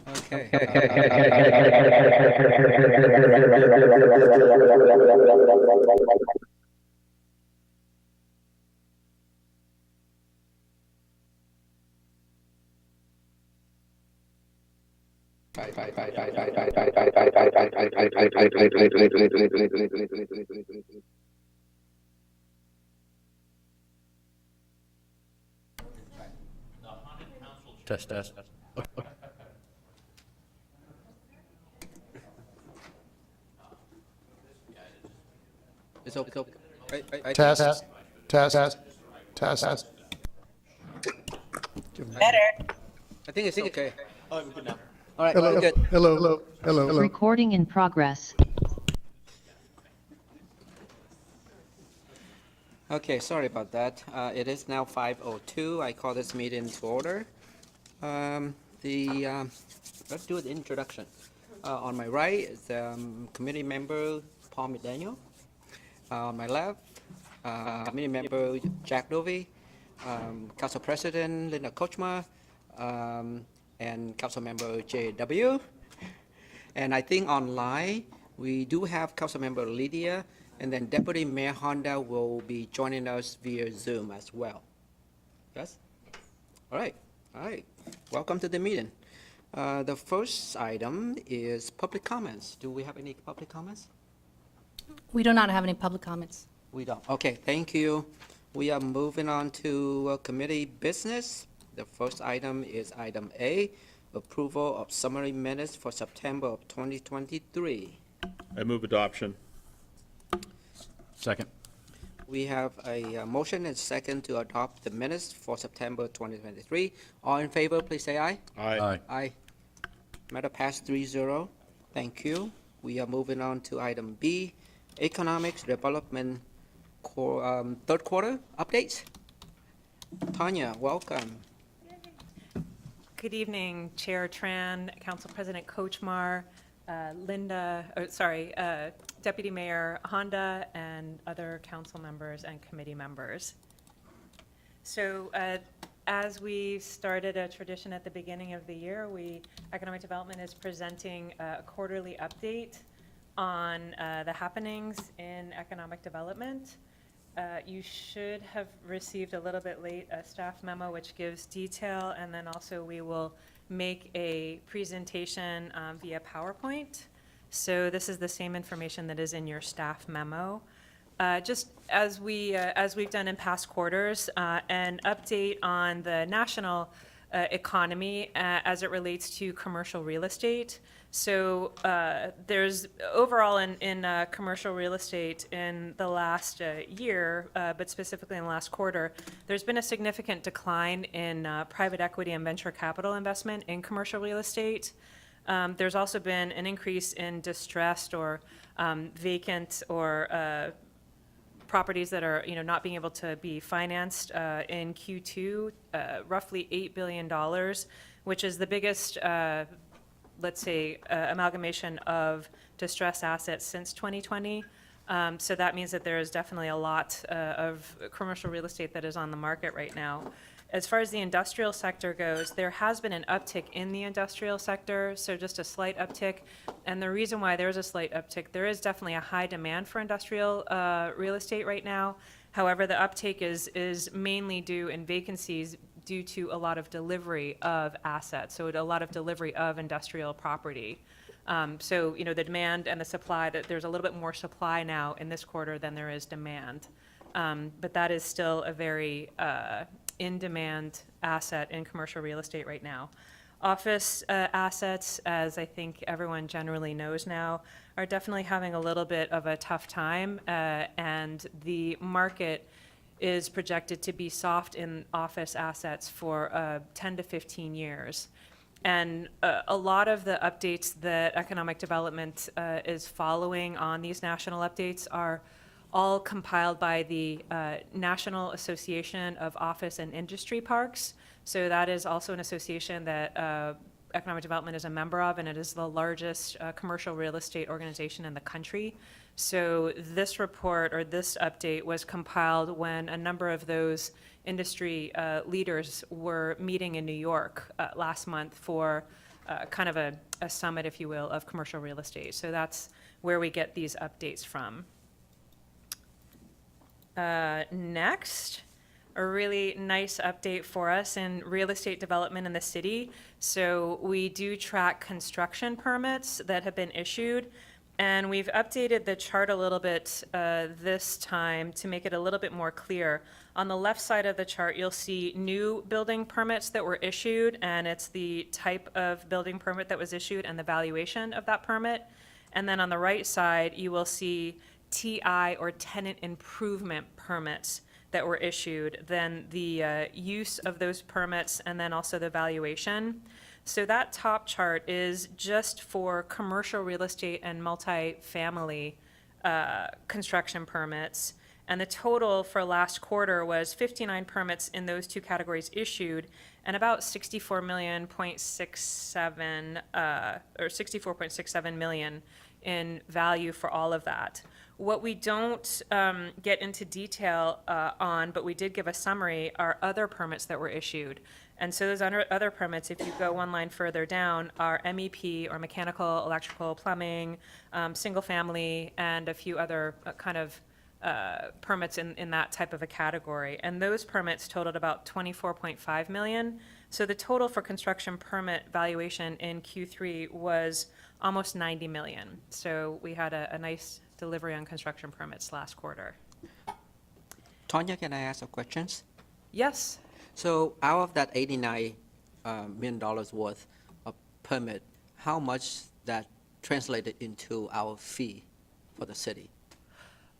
Okay. Test, test. It's okay. I Test, think, test, test. Better. I think it's okay. Oh, we're good now. All right, Hello, we're good. hello, hello. Recording in progress. Okay, sorry about that. It is now 5:02. I call this meeting to order. Let's do the introduction. On my right is committee member Paul McDaniel. On my left, committee member Jack Dovey, council president Linda Kochma, and council member JW. And I think online we do have council member Lydia, and then Deputy Mayor Honda will be joining us via Zoom as well. Yes? All right. Welcome to the meeting. The first item is public comments. Do we have any public comments? We do not have any public comments. We don't. Okay, thank you. We are moving on to committee business. The first item is item A, approval of summary minutes for September of 2023. I move adoption. Second. We have a motion and second to adopt the minutes for September 2023. All in favor, please say aye. Aye. Aye. Matter passed 3-0. Thank you. We are moving on to item B, economics development third quarter updates. Tanya, welcome. Good evening, Chair Tran, Council President Kochmar, Deputy Mayor Honda, and other council members and committee members. So as we started a tradition at the beginning of the year, Economic Development is presenting a quarterly update on the happenings in economic development. You should have received a little bit late a staff memo which gives detail, and then also we will make a presentation via PowerPoint. So this is the same information that is in your staff memo. Just as we've done in past quarters, an update on the national economy as it relates to commercial real estate. So there's overall in commercial real estate in the last year, but specifically in the last quarter, there's been a significant decline in private equity and venture capital investment in commercial real estate. There's also been an increase in distressed or vacant or properties that are not being able to be financed in Q2, roughly $8 billion, which is the biggest amalgamation of distressed assets since 2020. So that means that there is definitely a lot of commercial real estate that is on the market right now. As far as the industrial sector goes, there has been an uptick in the industrial sector, so just a slight uptick. And the reason why there's a slight uptick, there is definitely a high demand for industrial real estate right now. However, the uptake is mainly due in vacancies due to a lot of delivery of assets, so a lot of delivery of industrial property. So, the demand and the supply, that there's a little bit more supply now in this quarter than there is demand. But that is still a very in-demand asset in commercial real estate right now. Office assets, as I think everyone generally knows now, are definitely having a little bit of a tough time, and the market is projected to be soft in office assets for 10 to 15 years. And a lot of the updates that economic development is following on these national updates are all compiled by the National Association of Office and Industry Parks. So that is also an association that economic development is a member of, and it is the largest commercial real estate organization in the country. So this report, or this update, was compiled when a number of those industry leaders were meeting in New York last month for kind of a summit, if you will, of commercial real estate. So that's where we get these updates from. Next, a really nice update for us in real estate development in the city. So we do track construction permits that have been issued, and we've updated the chart a little bit this time to make it a little bit more clear. On the left side of the chart, you'll see new building permits that were issued, and it's the type of building permit that was issued and the valuation of that permit. And then on the right side, you will see TI or tenant improvement permits that were issued, then the use of those permits, and then also the valuation. So that top chart is just for commercial real estate and multifamily construction permits. And the total for last quarter was 59 permits in those two categories issued, and about 64.67 million in value for all of that. What we don't get into detail on, but we did give a summary, are other permits that were issued. And so those other permits, if you go one line further down, are MEP, or mechanical, electrical, plumbing, single family, and a few other kind of permits in that type of a category. And those permits totaled about 24.5 million. So the total for construction permit valuation in Q3 was almost 90 million. So we had a nice delivery on construction permits last quarter. Tonya, can I ask some questions? Yes. So out of that $89 million worth of permit, how much that translated into our fee for the city?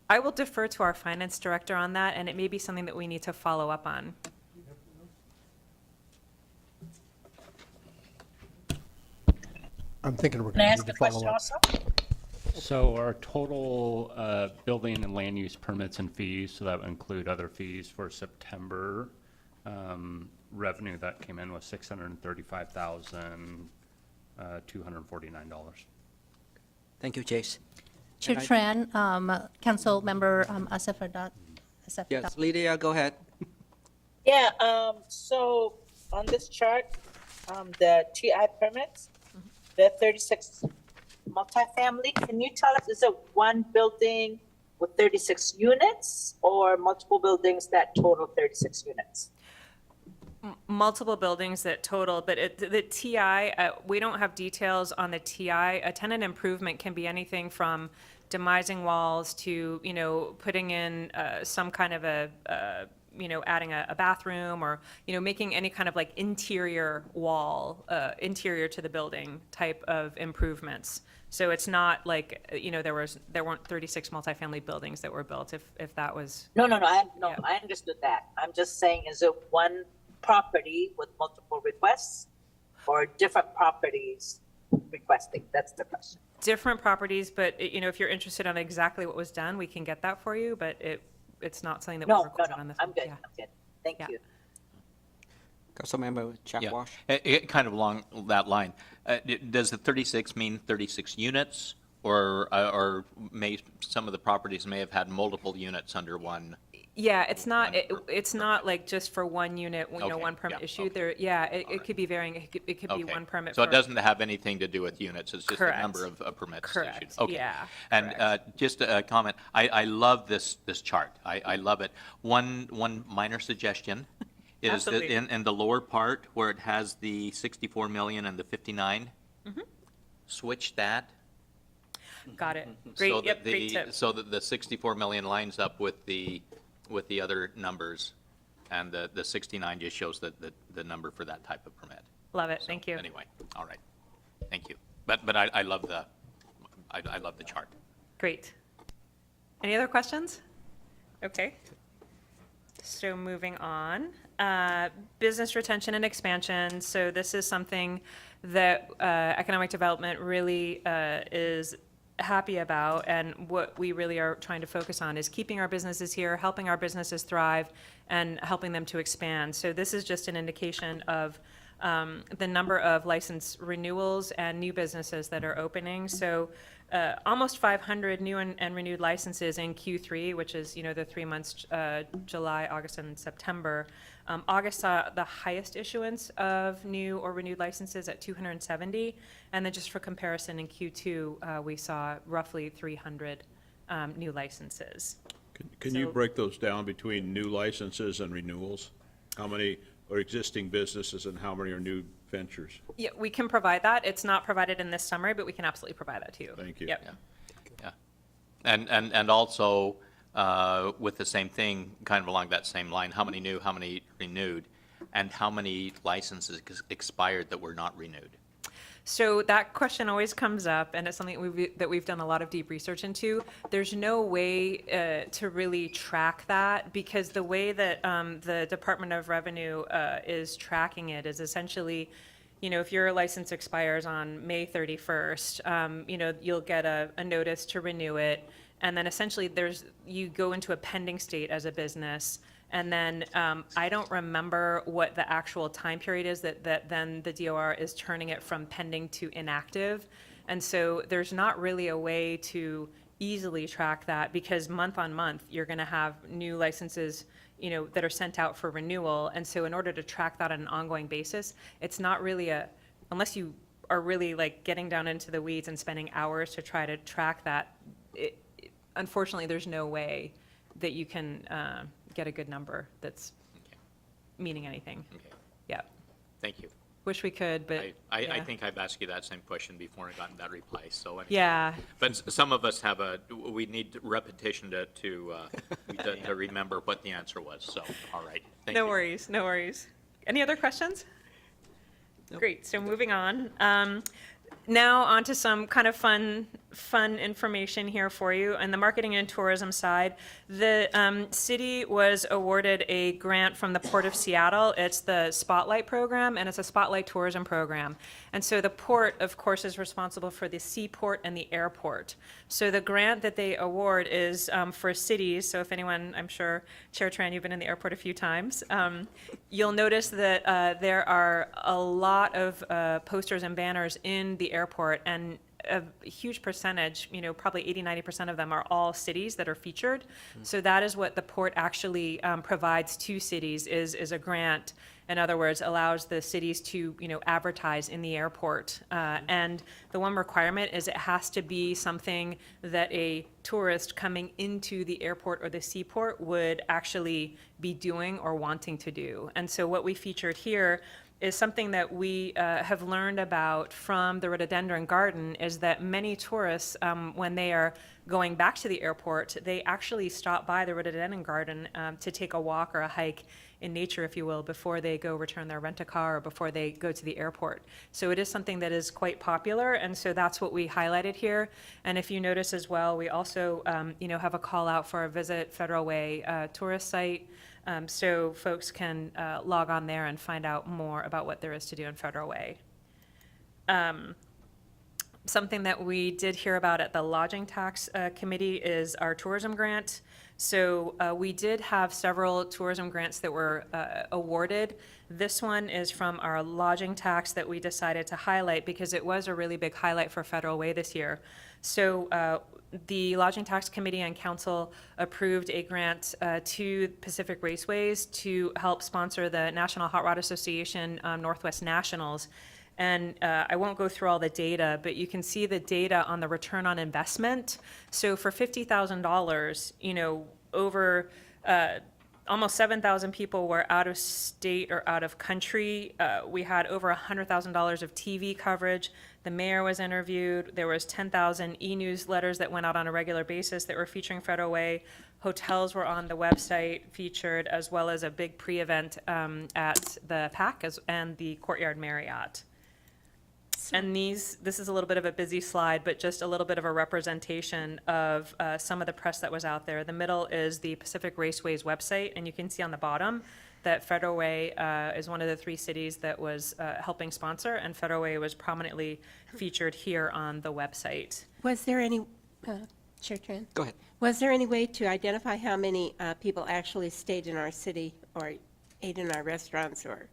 I will defer to our finance director on that, and it may be something that we need to follow up on. I'm thinking we're Can I going to ask need a to follow question up. also? So our total building and land use permits and fees, so that would include other fees for September, revenue that came in was $635,249. Thank you, Chase. Chair And I- Tran, Council Member Asif Ardat. Yes, Lydia, go ahead. Yeah, so on this chart, the TI permits, the 36 multifamily, can you tell us, is it one building with 36 units or multiple buildings that total 36 units? Multiple buildings that total, but the TI, we don't have details on the TI. A tenant improvement can be anything from demising walls to, putting in some kind of adding a bathroom, or, making any kind of like interior wall, interior to the building type of improvements. So it's not like, there weren't 36 multifamily buildings that were built, if that was. No, Yeah. I understood that. I'm just saying, is it one property with multiple requests or different properties requesting? That's the question. Different properties, but, if you're interested on exactly what was done, we can get that for you, but it's not something that was No, recorded on this. I'm good, Yeah. I'm good. Thank Yeah. you. Councilmember Jack Yeah. Walsh. It kind of along that line. Does the 36 mean 36 units, or may, some of the properties may have had multiple units under one? Yeah, it's not, it's not like just for one unit, Okay, one permit yeah, issued okay. there. Yeah, it could be varying. It could be Okay. one permit. So for- it doesn't have anything to do with units, it's just the Correct. number of permits Correct, issued? Okay. yeah, And correct. just a comment, I love this chart. I love it. One minor suggestion is that Absolutely. in the lower part where it has the 64 million and the 59, Mm-hmm. switch that. Got it. So Great, that yep, great the, tip. so that the 64 million lines up with the other numbers, and the 69 just shows the number for that type of permit. Love it, So, thank you. Anyway, all right, thank you. But I love I love the chart. Great. Any other questions? Okay. So moving on, business retention and expansion. So this is something that economic development really is happy about, and what we really are trying to focus on is keeping our businesses here, helping our businesses thrive, and helping them to expand. So this is just an indication of the number of license renewals and new businesses that are opening. So almost 500 new and renewed licenses in Q3, which is, the 3 months, July, August, and September. August saw the highest issuance of new or renewed licenses at 270. And then just for comparison, in Q2, we saw roughly 300 new licenses. Can you So- break those down between new licenses and renewals? How many are existing businesses and how many are new ventures? Yeah, we can provide that. It's not provided in this summary, but we can absolutely provide that to you. Thank you. Yep. Yeah. And also, with the same thing, kind of along that same line, how many new, how many renewed, and how many licenses expired that were not renewed? So that question always comes up, and it's something that we've done a lot of deep research into. There's no way to really track that, because the way that the Department of Revenue is tracking it is essentially, if your license expires on May 31st, you'll get a notice to renew it, and then essentially you go into a pending state as a business. And then I don't remember what the actual time period is that then the DOR is turning it from pending to inactive. And so there's not really a way to easily track that, because month on month, you're going to have new licenses, that are sent out for renewal. And so in order to track that on an ongoing basis, it's not really unless you are really like getting down into the weeds and spending hours to try to track that, unfortunately, there's no way that you can get a good number that's meaning anything. Okay, Yeah. thank you. Wish we could, but. I yeah. think I've asked you that same question before and gotten that reply, so. anyway. Yeah, But some of us we need repetition to remember what the answer was, so, all right. Thank no you. worries, no worries. Any other questions? Great, so moving on. Now on to some kind of fun information here for you. On the marketing and tourism side, the city was awarded a grant from the Port of Seattle. It's the Spotlight program, and it's a Spotlight tourism program. And so the port, of course, is responsible for the seaport and the airport. So the grant that they award is for cities. So if anyone, I'm sure, Chair Tran, you've been in the airport a few times. You'll notice that there are a lot of posters and banners in the airport, and a huge percentage, probably 80-90% of them are all cities that are featured. So that is what the port actually provides to cities, is a grant. In other words, allows the cities to, advertise in the airport. And the one requirement is it has to be something that a tourist coming into the airport or the seaport would actually be doing or wanting to do. And so what we featured here is something that we have learned about from the Rhododendron Garden, is that many tourists, when they are going back to the airport, they actually stop by the Rhododendron Garden to take a walk or a hike in nature, if you will, before they go return their rent-a-car or before they go to the airport. So it is something that is quite popular, and so that's what we highlighted here. And if you notice as well, we also have a call out for a Visit Federal Way tourist site. So folks can log on there and find out more about what there is to do in Federal Way. Something that we did hear about at the Lodging Tax Committee is our tourism grant. So we did have several tourism grants that were awarded. This one is from our lodging tax that we decided to highlight because it was a really big highlight for Federal Way this year. So the Lodging Tax Committee and Council approved a grant to Pacific Raceways to help sponsor the National Hot Rod Association Northwest Nationals. And I won't go through all the data, but you can see the data on the return on investment. So for $50,000, over almost 7,000 people were out of state or out of country. We had over $100,000 of TV coverage. The mayor was interviewed. There was 10,000 e-newsletters that went out on a regular basis that were featuring Federal Way. Hotels were on the website featured, as well as a big pre-event at the PAC and the Courtyard Marriott. And this is a little bit of a busy slide, but just a little bit of a representation of some of the press that was out there. The middle is the Pacific Raceways website, and you can see on the bottom that Federal Way is one of the 3 cities that was helping sponsor, and Federal Way was prominently featured here on the website. Was there any, Chair Tran? Go ahead. Was there any way to identify how many people actually stayed in our city or ate in our restaurants or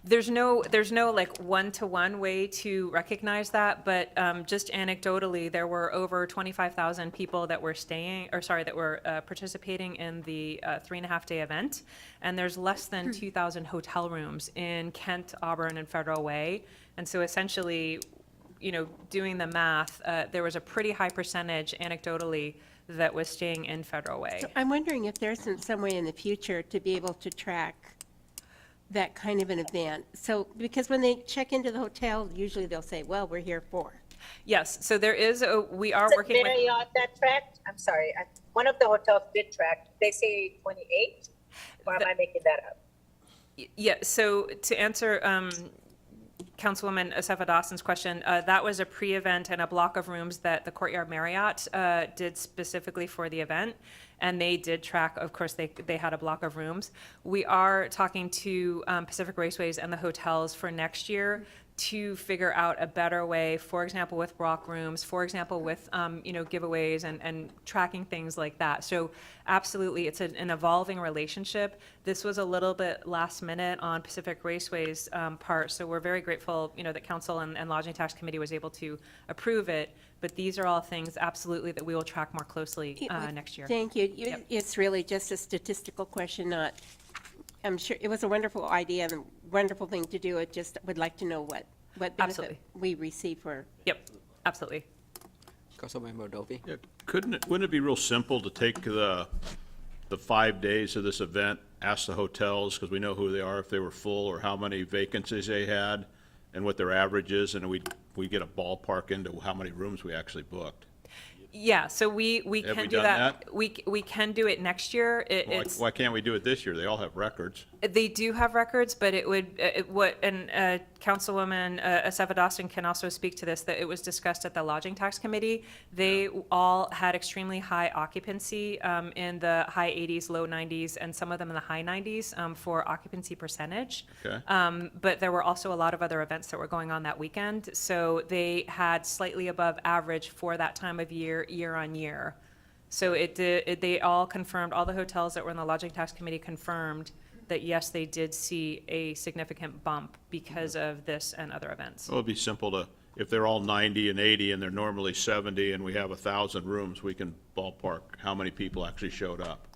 There's no like one-to-one way to recognize that, but just anecdotally, there were over 25,000 people that were participating in the 3.5-day event, and there's less than 2,000 hotel rooms in Kent, Auburn, and Federal Way. And so essentially, doing the math, there was a pretty high percentage anecdotally that was staying in Federal Way. So I'm wondering if there's some way in the future to be able to track that kind of an event. So, because when they check into the hotel, usually they'll say, well, we're here for. Yes, so we are Is it working with. Marriott that tracked? I'm sorry, one of the hotels did track. Did they say 28? Or am I making that up? Yeah, so to answer Councilwoman Asefa Dawson's question, that was a pre-event and a block of rooms that the Courtyard Marriott did specifically for the event. And they did track, of course, they had a block of rooms. We are talking to Pacific Raceways and the hotels for next year to figure out a better way, for example, with block rooms, for example, with, giveaways and tracking things like that. So absolutely, it's an evolving relationship. This was a little bit last minute on Pacific Raceways' part, so we're very grateful, that Council and Lodging Tax Committee was able to approve it. But these are all things absolutely that we will track more closely next year. Thank you. Yep. It's really just a statistical question, I'm sure it was a wonderful idea and a wonderful thing to do. It just would like to know what benefit Absolutely. we receive for. Yep, absolutely. Councilmember Dovey. Yeah, wouldn't it be real simple to take the 5 days of this event, ask the hotels, because we know who they are, if they were full, or how many vacancies they had, and what their average is, and we get a ballpark into how many rooms we actually booked? Yeah, so we Have can we do done that. that? We can do it next year. Why can't we do it this year? They all have records. They do have records, but Councilwoman Asefa Dawson can also speak to this, that it was discussed at the Lodging Tax Committee. They all had extremely high occupancy in the high 80s, low 90s, and some of them in the high 90s for occupancy percentage. Okay. But there were also a lot of other events that were going on that weekend, so they had slightly above average for that time of year, year on year. So they all confirmed, all the hotels that were in the Lodging Tax Committee confirmed that yes, they did see a significant bump because of this and other events. Well, it'd be simple to, if they're all 90 and 80 and they're normally 70 and we have 1,000 rooms, we can ballpark how many people actually showed up.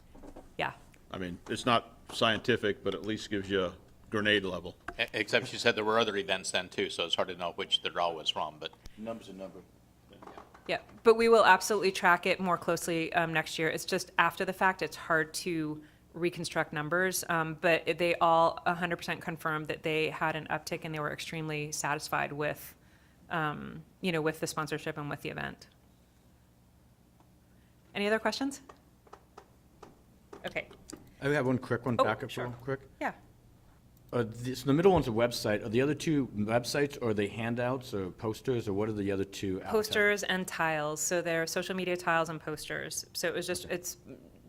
Yeah. I mean, it's not scientific, but at least gives you a grenade level. Except you said there were other events then too, so it's hard to know which the draw was from, but. Number's a number. Yeah, but we will absolutely track it more closely next year. It's just after the fact, it's hard to reconstruct numbers, but they all 100% confirmed that they had an uptick and they were extremely satisfied with, with the sponsorship and with the event. Any other questions? Okay, I have one quick one, Oh, back up sure. real quick. yeah. So the middle one's a website. Are the other two websites, or are they handouts or posters, or what are the other two? Posters and tiles, so they're social media tiles and posters. So it's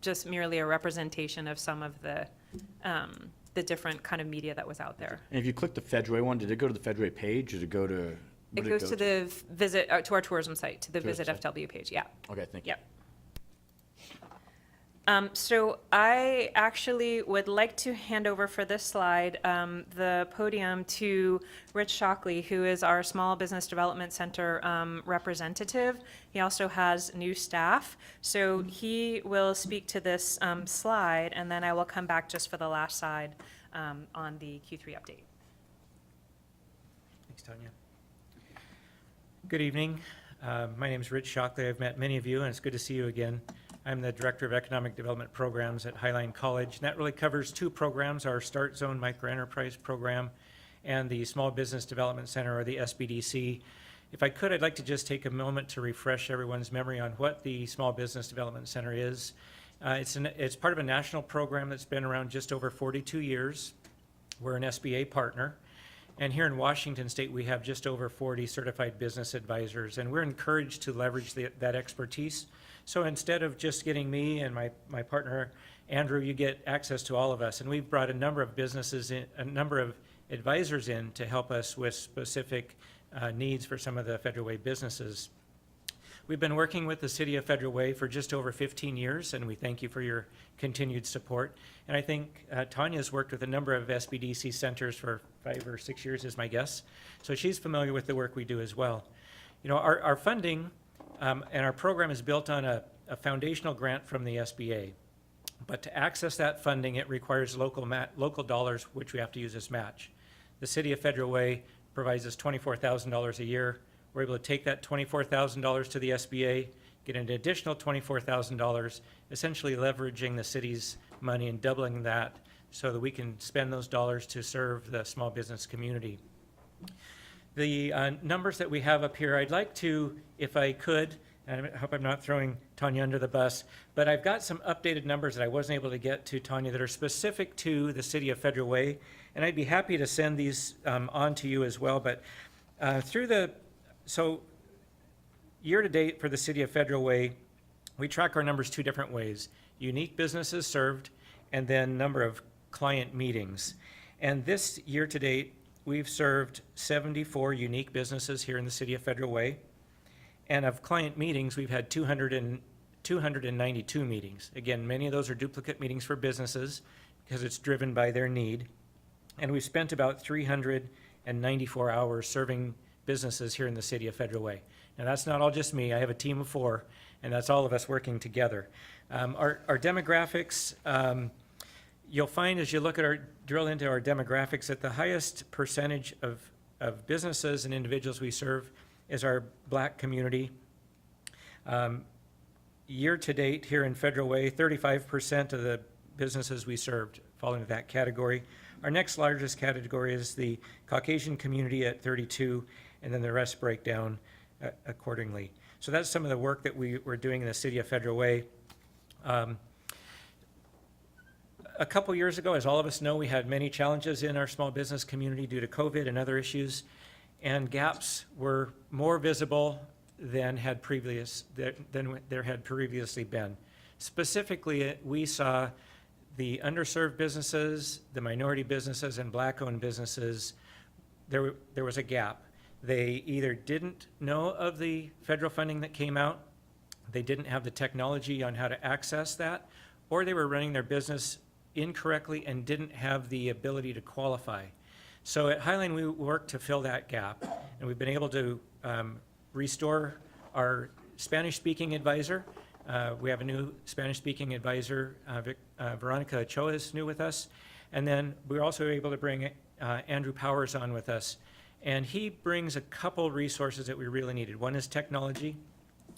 just merely a representation of some of the different kind of media that was out there. And if you click the Fedway one, did it go to the Fedway page, or did it go to? It what did goes go to the visit, to our tourism site, to the Tourism Visit site. FW page, yeah. Okay, thank you. Yep. So I actually would like to hand over for this slide, the podium to Rich Shockley, who is our Small Business Development Center representative. He also has new staff. So he will speak to this slide, and then I will come back just for the last slide on the Q3 update. Thanks, Tanya. Good evening. My name is Rich Shockley. I've met many of you, and it's good to see you again. I'm the Director of Economic Development Programs at Highline College, and that really covers two programs, our Start Zone Microenterprise Program and the Small Business Development Center, or the SBDC. If I could, I'd like to just take a moment to refresh everyone's memory on what the Small Business Development Center is. It's part of a national program that's been around just over 42 years. We're an SBA partner. And here in Washington State, we have just over 40 certified business advisors, and we're encouraged to leverage that expertise. So instead of just getting me and my partner, Andrew, you get access to all of us. And we've brought a number of businesses in, a number of advisors in to help us with specific needs for some of the Federal Way businesses. We've been working with the City of Federal Way for just over 15 years, and we thank you for your continued support. And I think Tanya's worked with a number of SBDC centers for 5 or 6 years, is my guess. So she's familiar with the work we do as well. You know, our funding and our program is built on a foundational grant from the SBA. But to access that funding, it requires local dollars, which we have to use as match. The City of Federal Way provides us $24,000 a year. We're able to take that $24,000 to the SBA, get an additional $24,000, essentially leveraging the city's money and doubling that so that we can spend those dollars to serve the small business community. The numbers that we have up here, I'd like to, if I could, and I hope I'm not throwing Tanya under the bus, but I've got some updated numbers that I wasn't able to get to Tanya that are specific to the City of Federal Way, and I'd be happy to send these on to you as well. But so year-to-date for the City of Federal Way, we track our numbers 2 different ways: unique businesses served, and then number of client meetings. And this year-to-date, we've served 74 unique businesses here in the City of Federal Way. And of client meetings, we've had 292 meetings. Again, many of those are duplicate meetings for businesses because it's driven by their need. And we've spent about 394 hours serving businesses here in the City of Federal Way. Now, that's not all just me. I have a team of 4, and that's all of us working together. Our demographics, you'll find as you look at drill into our demographics, that the highest percentage of businesses and individuals we serve is our Black community. Year to date here in Federal Way, 35% of the businesses we served fall into that category. Our next largest category is the Caucasian community at 32, and then the rest break down accordingly. So that's some of the work that we're doing in the City of Federal Way. A couple years ago, as all of us know, we had many challenges in our small business community due to COVID and other issues, and gaps were more visible than there had previously been. Specifically, we saw the underserved businesses, the minority businesses, and Black-owned businesses. There was a gap. They either didn't know of the federal funding that came out, they didn't have the technology on how to access that, or they were running their business incorrectly and didn't have the ability to qualify. So at Highline, we worked to fill that gap, and we've been able to restore our Spanish-speaking advisor. We have a new Spanish-speaking advisor, Veronica Ochoa is new with us, and then we were also able to bring Andrew Powers on with us, and he brings a couple resources that we really needed. One is technology.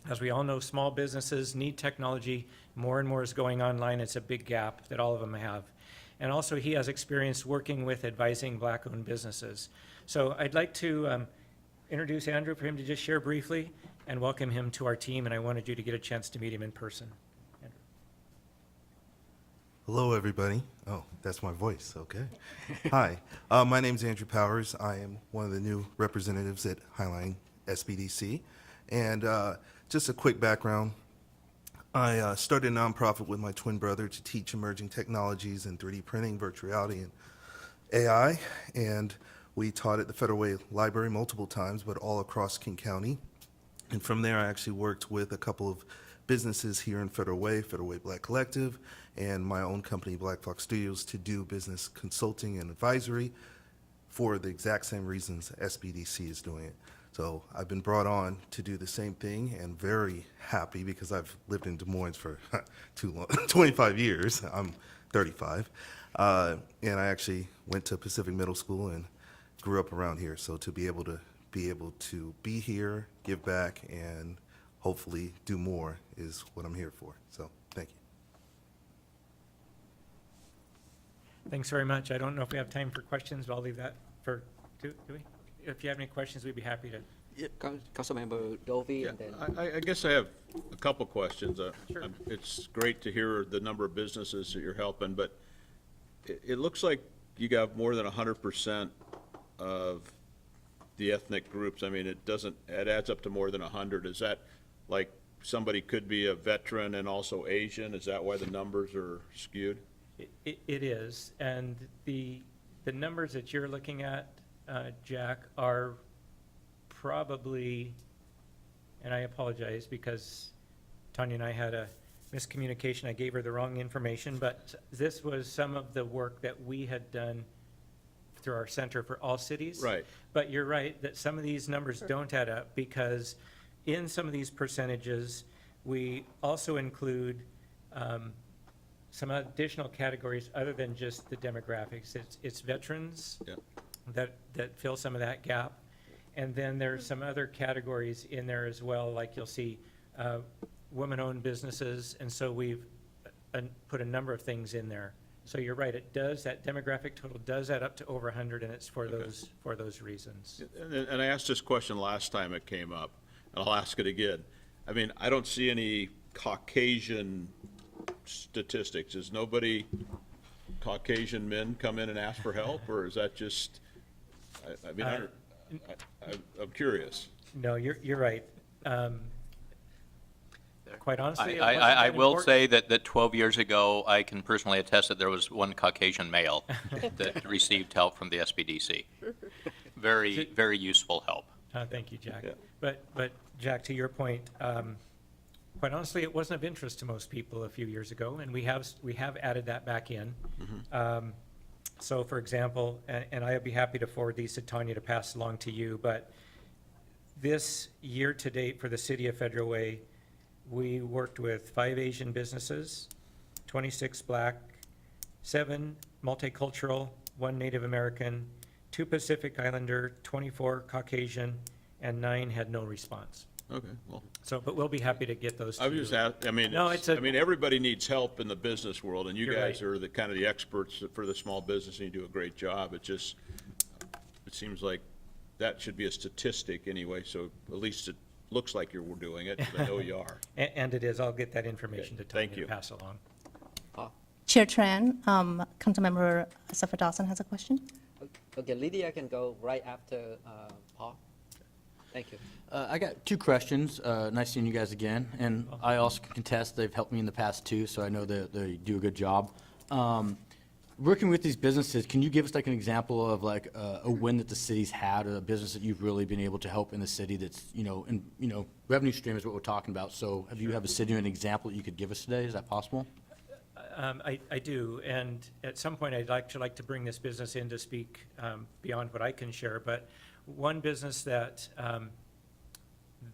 As we all know, small businesses need technology. More and more is going online. It's a big gap that all of them have. And also, he has experience working with advising Black-owned businesses. So I'd like to introduce Andrew for him to just share briefly and welcome him to our team, and I wanted you to get a chance to meet him in person. Andrew. Hello, everybody. Oh, that's my voice. Okay. Hi, my name is Andrew Powers. I am one of the new representatives at Highline SBDC. And just a quick background. I started a nonprofit with my twin brother to teach emerging technologies in 3D printing, virtual reality, and AI. And we taught at the Federal Way Library multiple times, but all across King County. And from there, I actually worked with a couple of businesses here in Federal Way Black Collective, and my own company, Black Fox Studios, to do business consulting and advisory for the exact same reasons SBDC is doing it. So I've been brought on to do the same thing, and very happy because I've lived in Des Moines for too long, 25 years. I'm 35. And I actually went to Pacific Middle School and grew up around here. So to be able to be here, give back, and hopefully do more is what I'm here for. So thank you. Thanks very much. I don't know if we have time for questions, but I'll leave that do we? If you have any questions, we'd be happy to. Councilmember Dovey, and then I guess I have a couple questions. Sure. It's great to hear the number of businesses that you're helping, but it looks like you got more than 100% of the ethnic groups. I mean, it adds up to more than 100. Is that like somebody could be a veteran and also Asian? Is that why the numbers are skewed? It is, and the numbers that you're looking at, Jack, are probably and I apologize because Tanya and I had a miscommunication. I gave her the wrong information, but this was some of the work that we had done through our Center for All Cities. Right. But you're right that some of these numbers don't add up because in some of these percentages, we also include some additional categories other than just the demographics. It's veterans Yeah. that fill some of that gap. And then there's some other categories in there as well, like you'll see women-owned businesses. And so we've put a number of things in there. So you're right, it does, that demographic total does add up to over 100, and it's for those reasons. And I asked this question last time it came up, and I'll ask it again. I mean, I don't see any Caucasian statistics. Does nobody, Caucasian men come in and ask for help, or is that just, I mean, I'm curious. No, you're right. Quite honestly, it I wasn't that will important. say that 12 years ago, I can personally attest that there was one Caucasian male that received help from the SBDC. Very, very useful help. Thank you, Jack. Yeah. But Jack, to your point, quite honestly, it wasn't of interest to most people a few years ago, and we have added that back in. So for example, and I'd be happy to forward these to Tanya to pass along to you, but this year to date for the city of Federal Way, we worked with 5 Asian businesses, 26 Black, 7 multicultural, 1 Native American, 2 Pacific Islander, 24 Caucasian, and 9 had no response. Okay, well, So, but we'll be happy to get those to I was you. just asking, I mean, No, it's- it's a- I mean, everybody needs help in the business world, and you You're guys right. are the kind of the experts for the small business, and you do a great job. It just, it seems like that should be a statistic anyway, so at least it looks like you're doing it, 'cause I know you are. And it is, I'll get that information to Okay, thank Tanya to you. pass along. Chair Tran, Councilmember Assefa Dawson has a question. Okay, Lydia can go right after Paul. Thank you. I got 2 questions. Nice seeing you guys again. And I also can contest, they've helped me in the past too, so I know that they do a good job. Working with these businesses, can you give us like an example of like a win that the city's had, or a business that you've really been able to help in the city that's, revenue stream is what we're talking about. So have you have a city, an example that you could give us today? Is that possible? I do, and at some point, I'd like to bring this business in to speak beyond what I can share, but one business that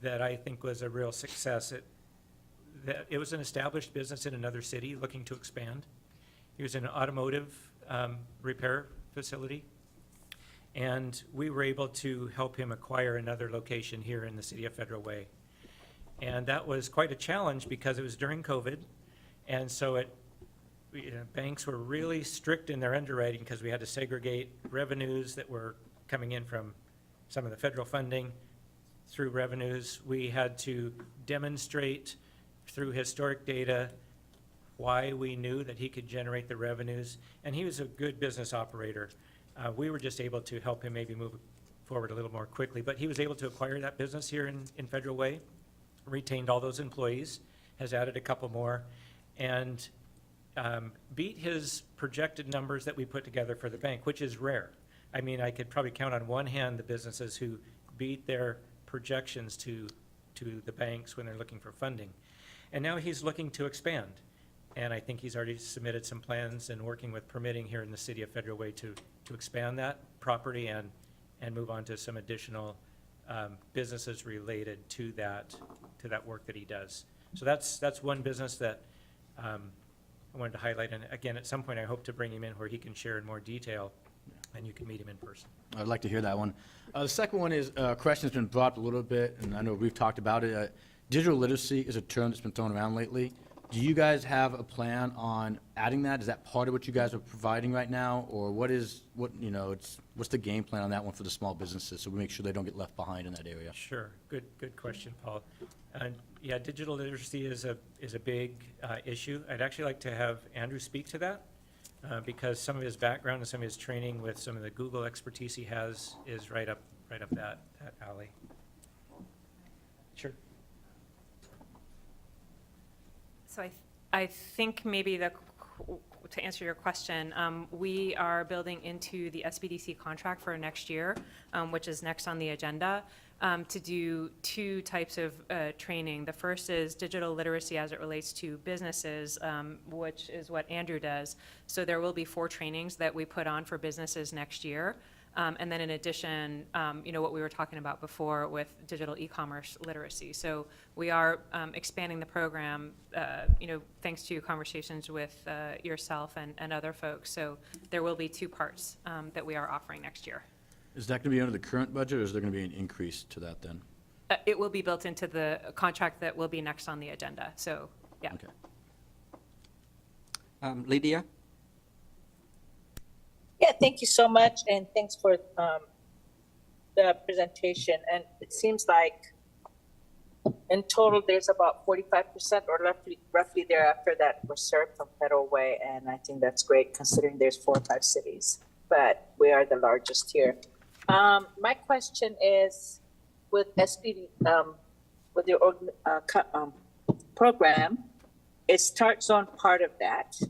I think was a real success, it was an established business in another city looking to expand. It was an automotive repair facility, and we were able to help him acquire another location here in the city of Federal Way. And that was quite a challenge because it was during COVID, and so banks were really strict in their underwriting because we had to segregate revenues that were coming in from some of the federal funding through revenues. We had to demonstrate through historic data why we knew that he could generate the revenues, and he was a good business operator. We were just able to help him maybe move forward a little more quickly, but he was able to acquire that business here in Federal Way, retained all those employees, has added a couple more, and beat his projected numbers that we put together for the bank, which is rare. I mean, I could probably count on one hand the businesses who beat their projections to the banks when they're looking for funding. And now he's looking to expand. And I think he's already submitted some plans and working with permitting here in the city of Federal Way to expand that property and move on to some additional businesses related to that work that he does. So that's one business that I wanted to highlight. And again, at some point, I hope to bring him in where he can share in more detail and you can meet him in person. I'd like to hear that one. The second one is, a question that's been brought up a little bit, and I know we've talked about it. Digital literacy is a term that's been thrown around lately. Do you guys have a plan on adding that? Is that part of what you guys are providing right now? Or what's the game plan on that one for the small businesses, so we make sure they don't get left behind in that area? Sure, good question, Paul. Yeah, digital literacy is a big issue. I'd actually like to have Andrew speak to that, because some of his background and some of his training with some of the Google expertise he has is right up that alley. Sure. So I think maybe the to answer your question, we are building into the SBDC contract for next year, which is next on the agenda, to do two types of training. The first is digital literacy as it relates to businesses, which is what Andrew does. So there will be 4 trainings that we put on for businesses next year. And then in addition, what we were talking about before with digital e-commerce literacy. So we are expanding the program, thanks to conversations with yourself and other folks. So there will be 2 parts that we are offering next year. Is that going to be under the current budget, or is there going to be an increase to that then? It will be built into the contract that will be next on the agenda. So, yeah. Okay. Lydia? Yeah, thank you so much, and thanks for the presentation. And it seems like in total, there's about 45% or roughly thereafter that were served from Federal Way, and I think that's great considering there's 4 or 5 cities, but we are the largest here. My question is, with SPD, with your program, is Start Zone part of that?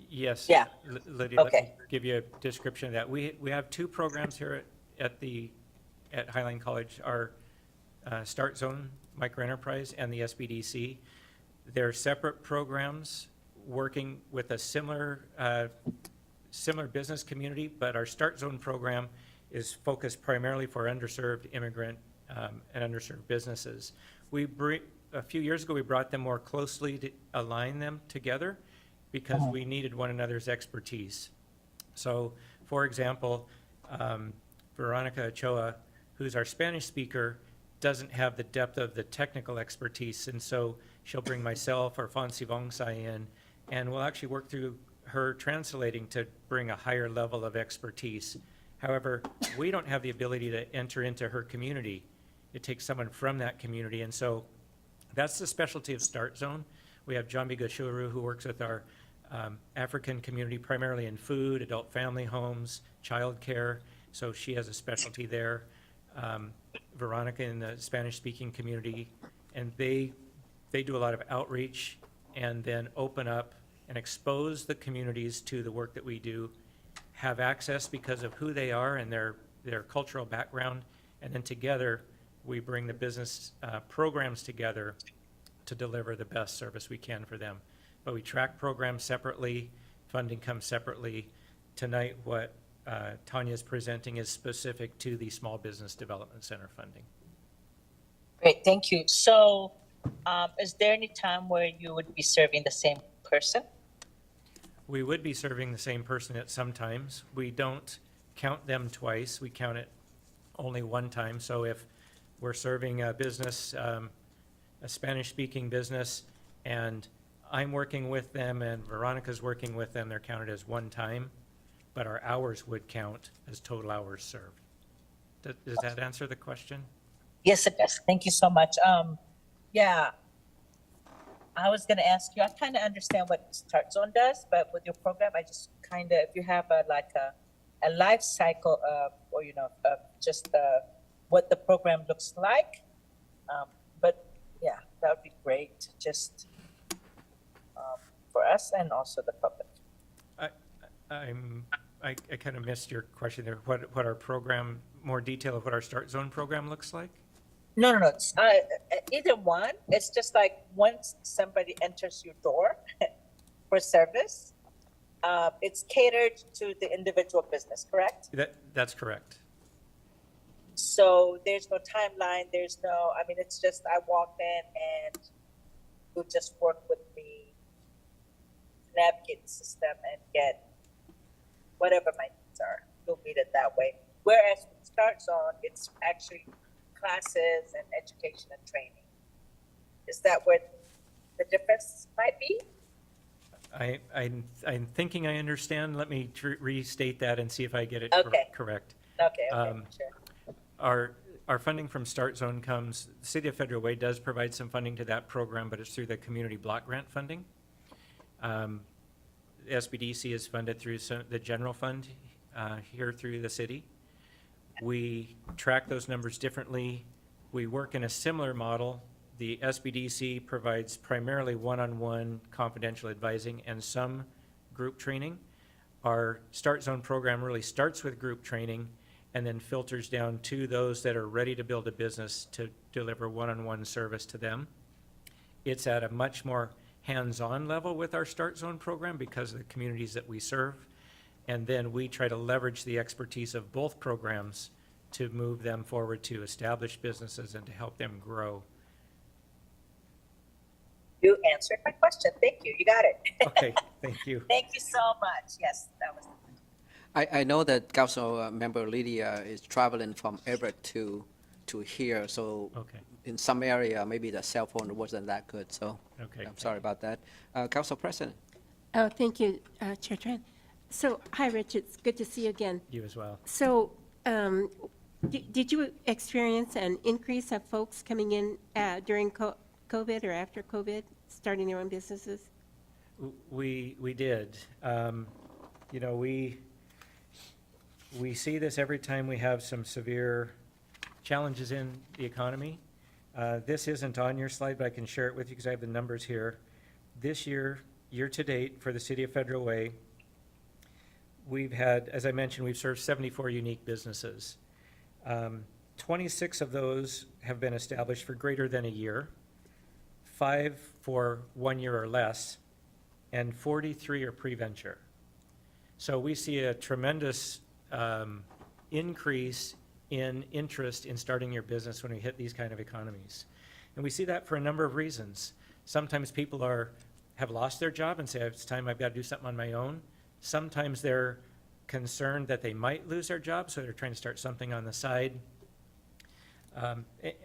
Yes. Yeah. Lydia, let me Okay. give you a description of that. We have 2 programs here at Highline College, our Start Zone Microenterprise and the SBDC. They're separate programs working with a similar business community, but our Start Zone program is focused primarily for underserved immigrant and underserved businesses. A few years ago, we brought them more closely to align them together because we needed one another's expertise. So, for example, Veronica Ochoa, who's our Spanish speaker, doesn't have the depth of the technical expertise, and so she'll bring myself or Fonsi Vongsai in, and we'll actually work through her translating to bring a higher level of expertise. However, we don't have the ability to enter into her community. It takes someone from that community, and so that's the specialty of Start Zone. We have Jambi Gashuru, who works with our African community, primarily in food, adult family homes, childcare, so she has a specialty there. Veronica in the Spanish-speaking community, and they do a lot of outreach and then open up and expose the communities to the work that we do, have access because of who they are and their cultural background, and then together we bring the business programs together to deliver the best service we can for them. But we track programs separately, funding comes separately. Tonight, what Tanya is presenting is specific to the Small Business Development Center funding. Great, thank you. So is there any time where you would be serving the same person? We would be serving the same person at some times. We don't count them twice. We count it only one time. So if we're serving a business, a Spanish-speaking business, and I'm working with them and Veronica's working with them, they're counted as one time, but our hours would count as total hours served. Does that answer the question? Yes, it does. Thank you so much. Yeah, I was going to ask you, I kind of understand what Start Zone does, but with your program, I just kind of, if you have a life cycle of, or, just what the program looks like. But yeah, that would be great just for us and also the public. I kind of missed your question there. What our program, more detail of what our Start Zone program looks like? No. It's, either one. It's just like once somebody enters your door for service, it's catered to the individual business, correct? That's correct. So there's no timeline. It's just I walk in and you just work with me, navigate the system and get whatever my needs are. You'll meet it that way. Whereas with Start Zone, it's actually classes and education and training. Is that what the difference might be? I'm thinking I understand. Let me restate that and see if I get it Okay. correct. Okay, sure. Our funding from Start Zone comes, the City of Federal Way does provide some funding to that program, but it's through the community block grant funding. SBDC is funded through the general fund here through the city. We track those numbers differently. We work in a similar model the SBDC provides primarily one-on-one confidential advising and some group training. Our Start Zone program really starts with group training and then filters down to those that are ready to build a business to deliver one-on-one service to them. It's at a much more hands-on level with our Start Zone program because of the communities that we serve. And then we try to leverage the expertise of both programs to move them forward to establish businesses and to help them grow. You answered my question. Thank you. You got it. Okay, thank you. Thank you so much. Yes, that was. I know that Council Member Lydia is traveling from Everett to here, so Okay. in some area, maybe the cell phone wasn't that good, so Okay, I'm sorry about that. Council President. Oh, thank you, Chair Tran. So, hi, Rich, it's good to see you again. You as well. So, did you experience an increase of folks coming in during COVID or after COVID, starting their own businesses? We did. You know, we see this every time we have some severe challenges in the economy. This isn't on your slide, but I can share it with you because I have the numbers here. This year, year-to-date, for the City of Federal Way, we've had, as I mentioned, we've served 74 unique businesses. 26 of those have been established for greater than a year, 5 for 1 year or less, and 43 are pre-venture. So we see a tremendous increase in interest in starting your business when we hit these kind of economies. And we see that for a number of reasons. Sometimes people have lost their job and say, it's time, I've got to do something on my own. Sometimes they're concerned that they might lose their job, so they're trying to start something on the side.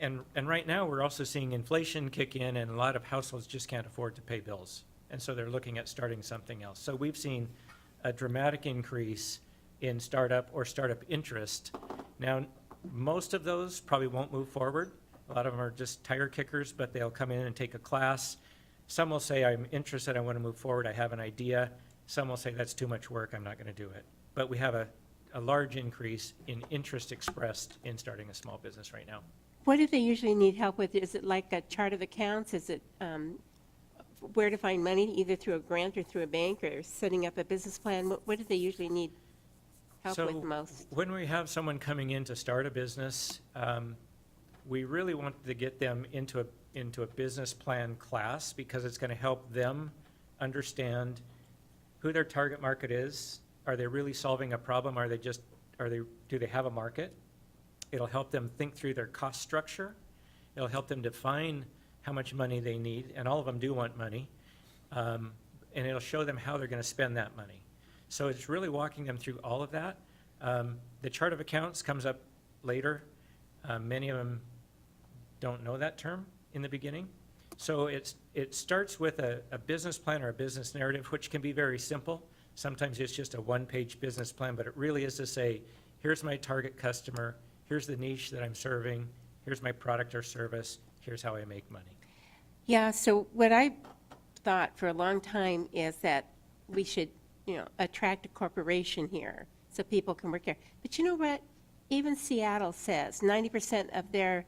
And right now, we're also seeing inflation kick in, and a lot of households just can't afford to pay bills. And so they're looking at starting something else. So we've seen a dramatic increase in startup or startup interest. Now, most of those probably won't move forward. A lot of them are just tire kickers, but they'll come in and take a class. Some will say, I'm interested, I want to move forward, I have an idea. Some will say, that's too much work, I'm not going to do it. But we have a large increase in interest expressed in starting a small business right now. What do they usually need help with? Is it like a chart of accounts? Is it where to find money, either through a grant or through a bank, or setting up a business plan? What do they usually need help with most? When we have someone coming in to start a business, we really want to get them into a business plan class because it's going to help them understand who their target market is. Are they really solving a problem? Do they have a market? It'll help them think through their cost structure. It'll help them define how much money they need, and all of them do want money. And it'll show them how they're going to spend that money. So it's really walking them through all of that. The chart of accounts comes up later. Many of them don't know that term in the beginning. So it starts with a business plan or a business narrative, which can be very simple. Sometimes it's just a one-page business plan, but it really is to say, here's my target customer, here's the niche that I'm serving, here's my product or service, here's how I make money. Yeah, so what I thought for a long time is that we should, attract a corporation here so people can work here. But you know what? Even Seattle says 90% of their,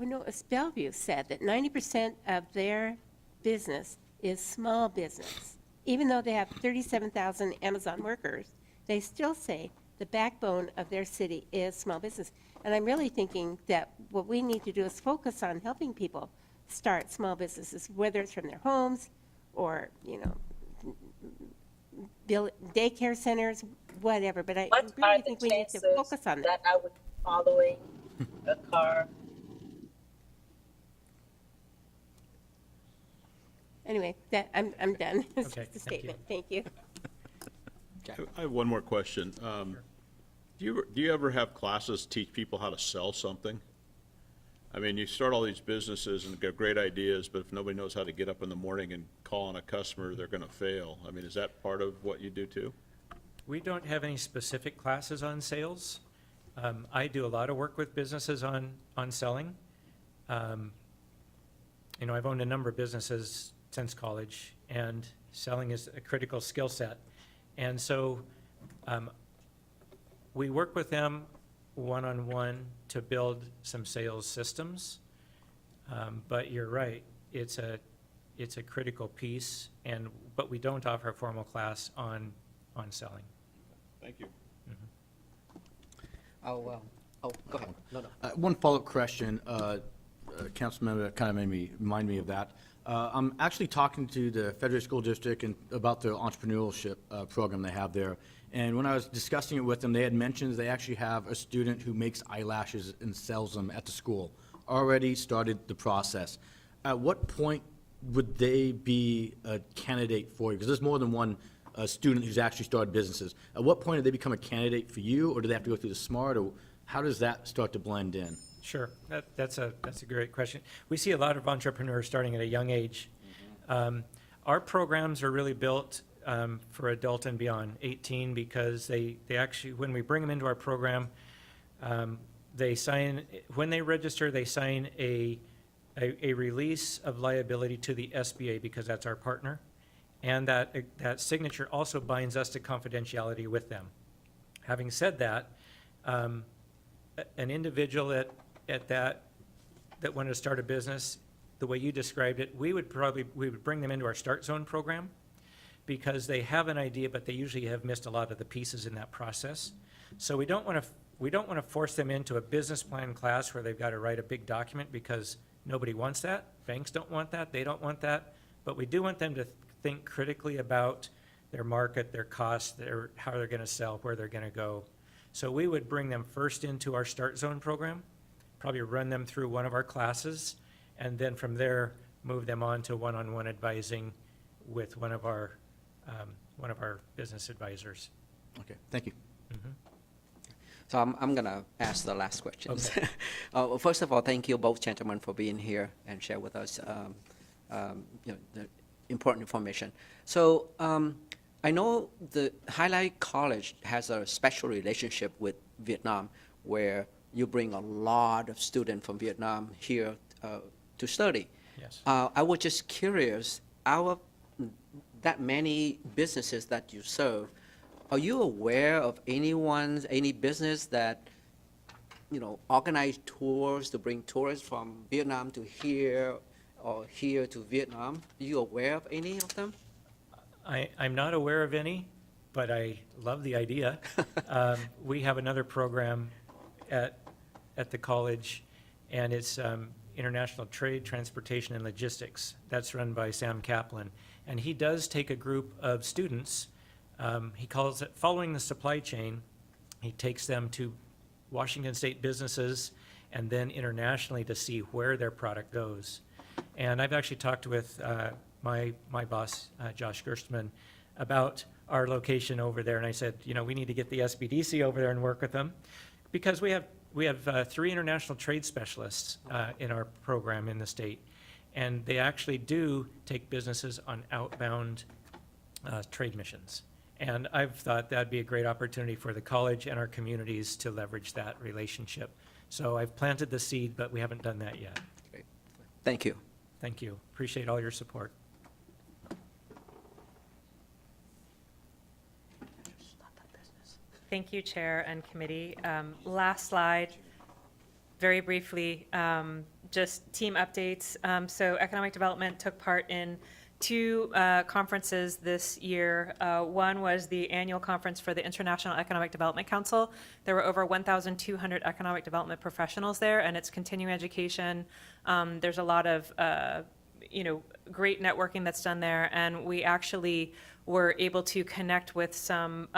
it's Bellevue said that 90% of their business is small business. Even though they have 37,000 Amazon workers, they still say the backbone of their city is small business. And I'm really thinking that what we need to do is focus on helping people start small businesses, whether it's from their homes or, build daycare centers, whatever. But I What really are think the we need to chances focus on that that. I would be following a car? Anyway, I'm done. It's Okay, just a thank you. statement. Thank you. I have one more question. Do you ever have classes teach people how to sell something? I mean, you start all these businesses and get great ideas, but if nobody knows how to get up in the morning and call on a customer, they're going to fail. I mean, is that part of what you do too? We don't have any specific classes on sales. I do a lot of work with businesses on selling. I've owned a number of businesses since college, and selling is a critical skill set. And so we work with them one-on-one to build some sales systems. But you're right, it's a critical piece, but we don't offer a formal class on selling. Thank you. Oh, go ahead. No. One follow-up question, council member kind of remind me of that. I'm actually talking to the Federated School District and about the entrepreneurship program they have there. And when I was discussing it with them, they had mentioned they actually have a student who makes eyelashes and sells them at the school. Already started the process. At what point would they be a candidate for you? Because there's more than one student who's actually started businesses. At what point do they become a candidate for you, or do they have to go through the SMART, or how does that start to blend in? Sure, that's a great question. We see a lot of entrepreneurs starting at a young age. Our programs are really built for adult and beyond, 18, because they actually, when we bring them into our program, they sign, when they register, they sign a release of liability to the SBA, because that's our partner. And that signature also binds us to confidentiality with them. Having said that, an individual that wanted to start a business, the way you described it, we would bring them into our Start Zone program, because they have an idea, but they usually have missed a lot of the pieces in that process. So we don't want to force them into a business plan class where they've got to write a big document, because nobody wants that. Banks don't want that. They don't want that. But we do want them to think critically about their market, their costs, how they're going to sell, where they're going to go. So we would bring them first into our Start Zone program, probably run them through one of our classes, and then from there, move them on to one-on-one advising with one of our business advisors. Okay, thank you. So I'm gonna ask the last questions. First of all, thank you both gentlemen for being here and share with us the important information. So I know the Highlight College has a special relationship with Vietnam, where you bring a lot of students from Vietnam here to study. Yes. I was just curious, out of that many businesses that you serve, are you aware of any business that, organize tours to bring tourists from Vietnam to here or here to Vietnam? Are you aware of any of them? I'm not aware of any, but I love the idea. We have another program at the college, and it's International Trade, Transportation, and Logistics. That's run by Sam Kaplan. And he does take a group of students, he calls it Following the Supply Chain. He takes them to Washington State businesses and then internationally to see where their product goes. And I've actually talked with my boss, Josh Gerstmann, about our location over there, and I said, we need to get the SBDC over there and work with them, because we have 3 international trade specialists in our program in the state, and they actually do take businesses on outbound trade missions. And I've thought that'd be a great opportunity for the college and our communities to leverage that relationship. So I've planted the seed, but we haven't done that yet. Great. Thank you. Thank you. Appreciate all your support. Thank you, Chair and Committee. Last slide, very briefly, just team updates. So Economic Development took part in 2 conferences this year. One was the annual conference for the International Economic Development Council. There were over 1,200 economic development professionals there, and it's continuing education. There's a lot of great networking that's done there, and we actually were able to connect with some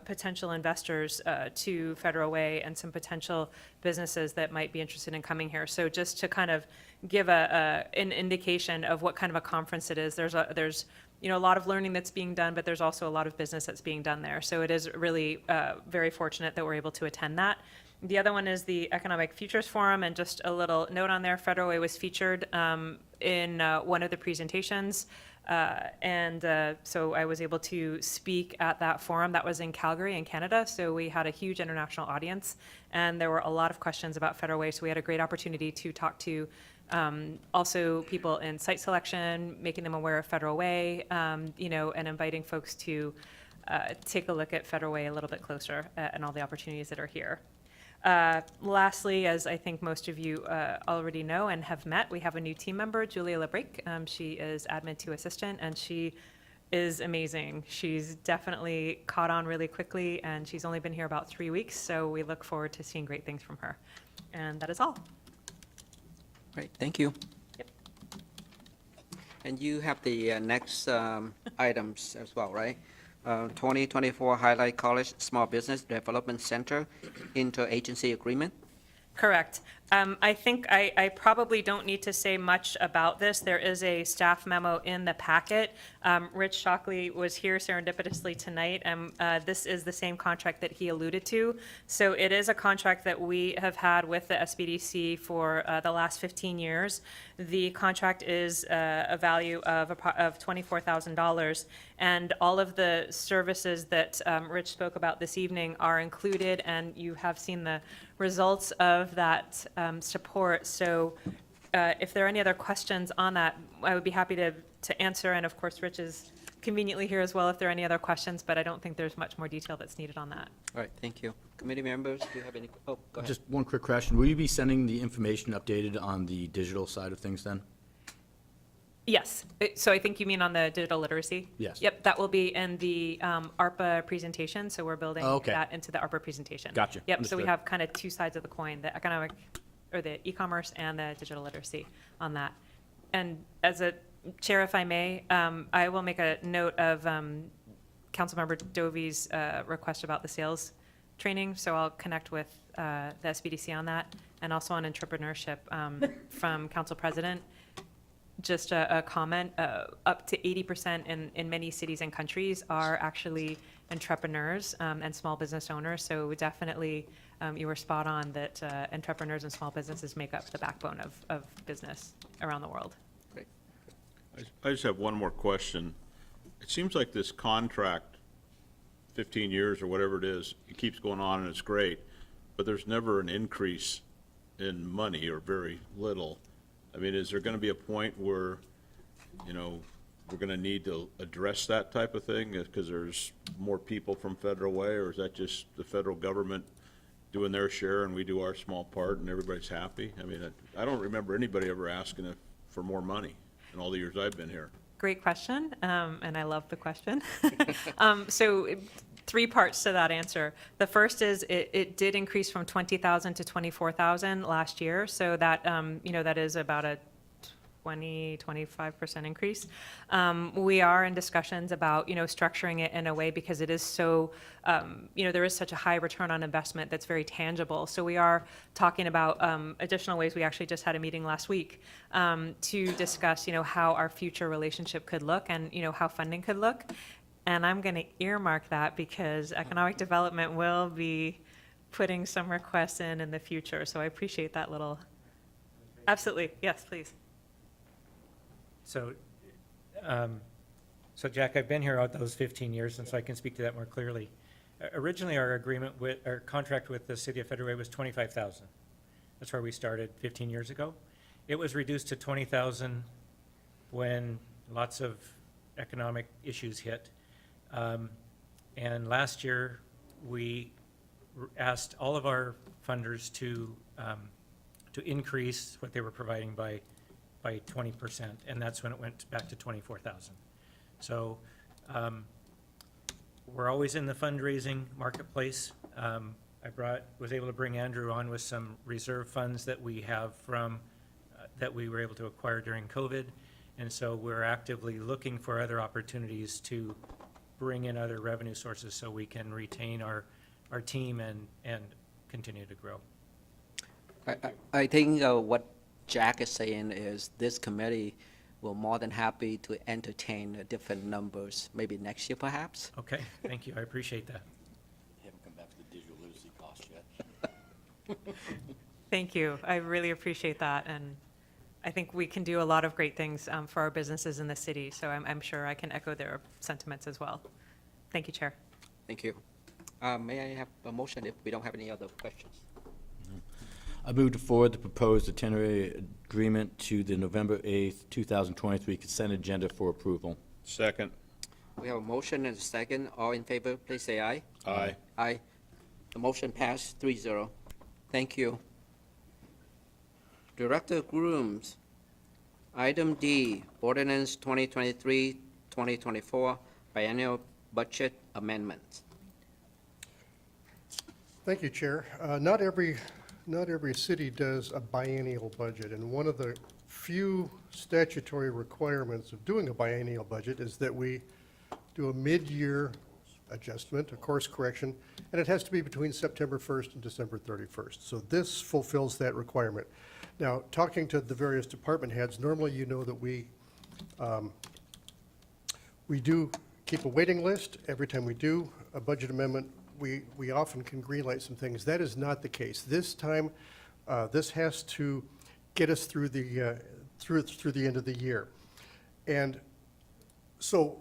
potential investors to Federal Way and some potential businesses that might be interested in coming here. So just to kind of give an indication of what kind of a conference it is, there's a lot of learning that's being done, but there's also a lot of business that's being done there. So it is really very fortunate that we're able to attend that. The other one is the Economic Futures Forum, and just a little note on there, Federal Way was featured in one of the presentations. So I was able to speak at that forum. That was in Calgary in Canada, so we had a huge international audience, and there were a lot of questions about Federal Way, so we had a great opportunity to talk to also people in site selection, making them aware of Federal Way, and inviting folks to take a look at Federal Way a little bit closer and all the opportunities that are here. Lastly, as I think most of you already know and have met, we have a new team member, Julia LeBrake. She is admin 2 assistant, and she is amazing. She's definitely caught on really quickly, and she's only been here about 3 weeks, so we look forward to seeing great things from her. And that is all. Great, thank you. Yep. And you have the next items as well, right? 2024 Highlight College Small Business Development Center Interagency Agreement. Correct. I think I probably don't need to say much about this. There is a staff memo in the packet. Rich Shockley was here serendipitously tonight, and this is the same contract that he alluded to. So it is a contract that we have had with the SBDC for the last 15 years. The contract is a value of $24,000, and all of the services that Rich spoke about this evening are included, and you have seen the results of that support. So if there are any other questions on that, I would be happy to answer. And of course, Rich is conveniently here as well if there are any other questions, but I don't think there's much more detail that's needed on that. All right, thank you. Committee members, do you have any? Oh, go ahead. Just one quick question. Will you be sending the information updated on the digital side of things then? Yes. So I think you mean on the digital literacy? Yes. Yep, that will be in the ARPA presentation, so we're building Oh, okay. that into the ARPA presentation. Gotcha. Yep, so we Understood. have kind of two sides of the coin, the economic, or the e-commerce and the digital literacy on that. And as a chair, if I may, I will make a note of Councilmember Dovey's request about the sales training, so I'll connect with the SBDC on that, and also on entrepreneurship from Council President. Just a comment, up to 80% in many cities and countries are actually entrepreneurs and small business owners. So definitely, you were spot on that entrepreneurs and small businesses make up the backbone of business around the world. Great. I just have one more question. It seems like this contract, 15 years or whatever it is, it keeps going on and it's great, but there's never an increase in money or very little. I mean, is there going to be a point where, you know, we're going to need to address that type of thing because there's more people from Federal Way, or is that just the federal government doing their share and we do our small part and everybody's happy? I mean, I don't remember anybody ever asking for more money in all the years I've been here. Great question, and I love the question. So 3 parts to that answer. The first is it did increase from 20,000 to 24,000 last year. So that, that is about a 25% increase. We are in discussions about, structuring it in a way because it is so, there is such a high return on investment that's very tangible. So we are talking about additional ways. We actually just had a meeting last week to discuss, how our future relationship could look and, how funding could look. And I'm going to earmark that because economic development will be putting some requests in the future. So I appreciate that little. Absolutely. Yes, please. So, so Jack, I've been here out those 15 years, and so I can speak to that more clearly. Originally, our contract with the City of Federal Way was $25,000. That's where we started 15 years ago. It was reduced to $20,000 when lots of economic issues hit. And last year, we asked all of our funders to increase what they were providing by 20%, and that's when it went back to 24,000. So we're always in the fundraising marketplace. I was able to bring Andrew on with some reserve funds that we have from that we were able to acquire during COVID, and so we're actively looking for other opportunities to bring in other revenue sources so we can retain our team and continue to grow. I think what Jack is saying is this committee will more than happy to entertain different numbers, maybe next year perhaps. Okay, thank you. I appreciate that. Haven't come back to the digital literacy cost yet. Thank you. I really appreciate that. And I think we can do a lot of great things for our businesses in the city. So I'm sure I can echo their sentiments as well. Thank you, Chair. Thank you. May I have a motion if we don't have any other questions? I move to forward the proposed itinerary agreement to the November 8th, 2023 consent agenda for approval. Second. We have a motion and a second. All in favor, please say aye. Aye. Aye. The motion passed 3-0. Thank you. Director Grooms, item D, ordinance 2023-2024 biennial budget amendments. Thank you, Chair. Not every city does a biennial budget, and one of the few statutory requirements of doing a biennial budget is that we do a mid-year adjustment, a course correction, and it has to be between September 1st and December 31st. So this fulfills that requirement. Now, talking to the various department heads, normally you know that we do keep a waiting list. Every time we do a budget amendment, we often can greenlight some things. That is not the case. This time, this has to get us through the end of the year. And so,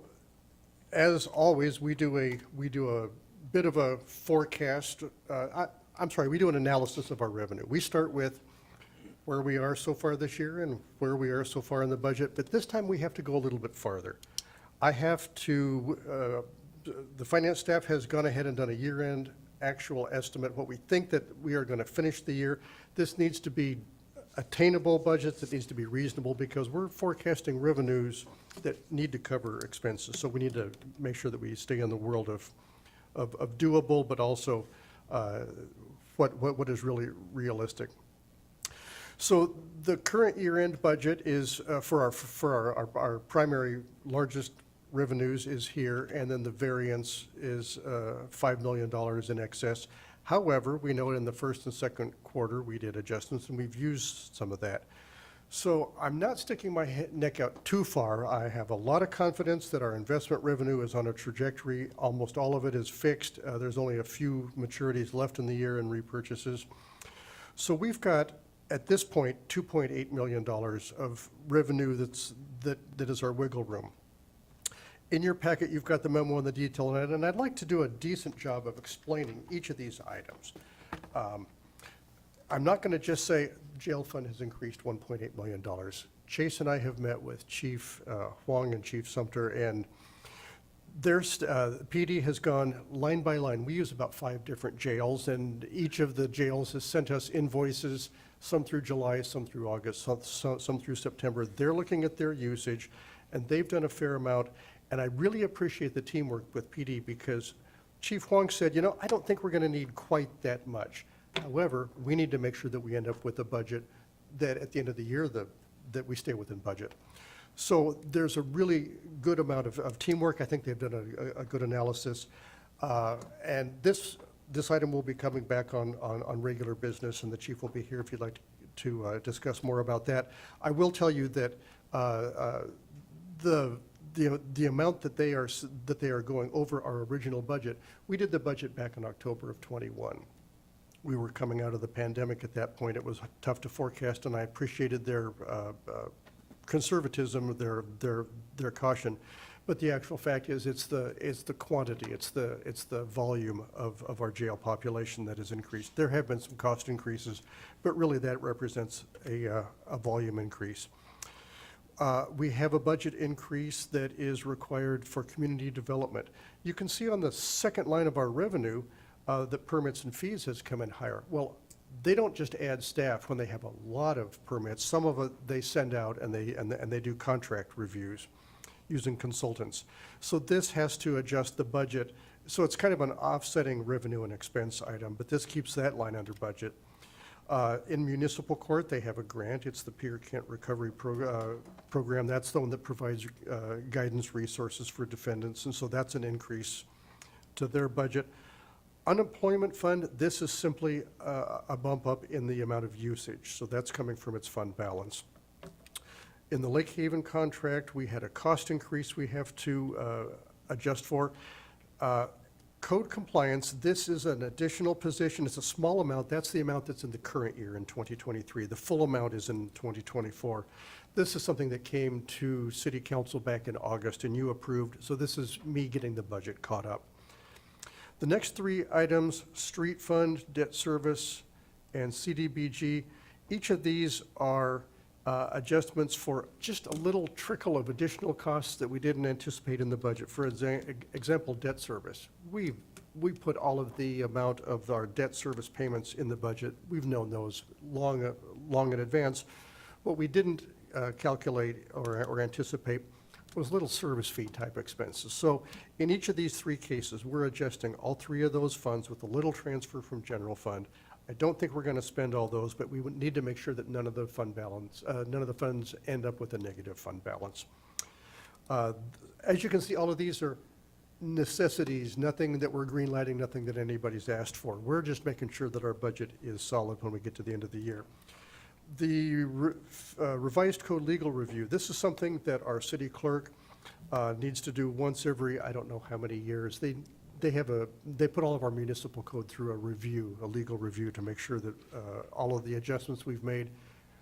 as always, we do a bit of a forecast. We do an analysis of our revenue. We start with where we are so far this year and where we are so far in the budget, but this time we have to go a little bit farther. The finance staff has gone ahead and done a year-end actual estimate, what we think that we are going to finish the year. This needs to be attainable budgets, it needs to be reasonable, because we're forecasting revenues that need to cover expenses. So we need to make sure that we stay in the world of doable, but also what is really realistic. So the current year-end budget is for our primary largest revenues is here, and then the variance is $5 million in excess. However, we know in the first and second quarter, we did adjustments, and we've used some of that. So I'm not sticking my neck out too far. I have a lot of confidence that our investment revenue is on a trajectory. Almost all of it is fixed. There's only a few maturities left in the year and repurchases. So we've got, at this point, $2.8 million of revenue that is our wiggle room. In your packet, you've got the memo and the detail in it, and I'd like to do a decent job of explaining each of these items. I'm not going to just say jail fund has increased $1.8 million. Chase and I have met with Chief Huang and Chief Sumter, and PD has gone line by line. We use about 5 different jails, and each of the jails has sent us invoices, some through July, some through August, some through September. They're looking at their usage, and they've done a fair amount. And I really appreciate the teamwork with PD, because Chief Huang said, I don't think we're going to need quite that much. However, we need to make sure that we end up with a budget that at the end of the year that we stay within budget. So there's a really good amount of teamwork. I think they've done a good analysis. And this item will be coming back on regular business, and the chief will be here if you'd like to discuss more about that. I will tell you that the amount that they are going over our original budget, we did the budget back in October of '21. We were coming out of the pandemic at that point. It was tough to forecast, and I appreciated their conservatism, their caution. But the actual fact is, it's the quantity, it's the volume of our jail population that has increased. There have been some cost increases, but really that represents a volume increase. We have a budget increase that is required for community development. You can see on the second line of our revenue that permits and fees has come in higher. Well, they don't just add staff when they have a lot of permits. Some of it they send out and they do contract reviews using consultants. So this has to adjust the budget. So it's kind of an offsetting revenue and expense item, but this keeps that line under budget. In municipal court, they have a grant. It's the Peer Kent Recovery Program. That's the one that provides guidance resources for defendants, and so that's an increase to their budget. Unemployment fund, this is simply a bump up in the amount of usage, so that's coming from its fund balance. In the Lake Haven contract, we had a cost increase we have to adjust for. Code compliance, this is an additional position. It's a small amount. That's the amount that's in the current year in 2023. The full amount is in 2024. This is something that came to City Council back in August, and you approved. So this is me getting the budget caught up. The next 3 items, street fund, debt service, and CDBG, each of these are adjustments for just a little trickle of additional costs that we didn't anticipate in the budget. For example, debt service. We we put all of the amount of our debt service payments in the budget. We've known those long in advance. What we didn't calculate or anticipate was little service fee type expenses. So in each of these three cases, we're adjusting all three of those funds with a little transfer from general fund. I don't think we're going to spend all those, but we would need to make sure that none of the funds end up with a negative fund balance. As you can see, all of these are necessities, nothing that we're greenlighting, nothing that anybody's asked for. We're just making sure that our budget is solid when we get to the end of the year. The revised code legal review, this is something that our city clerk needs to do once every, I don't know how many years. They put all of our municipal code through a legal review to make sure that all of the adjustments we've made,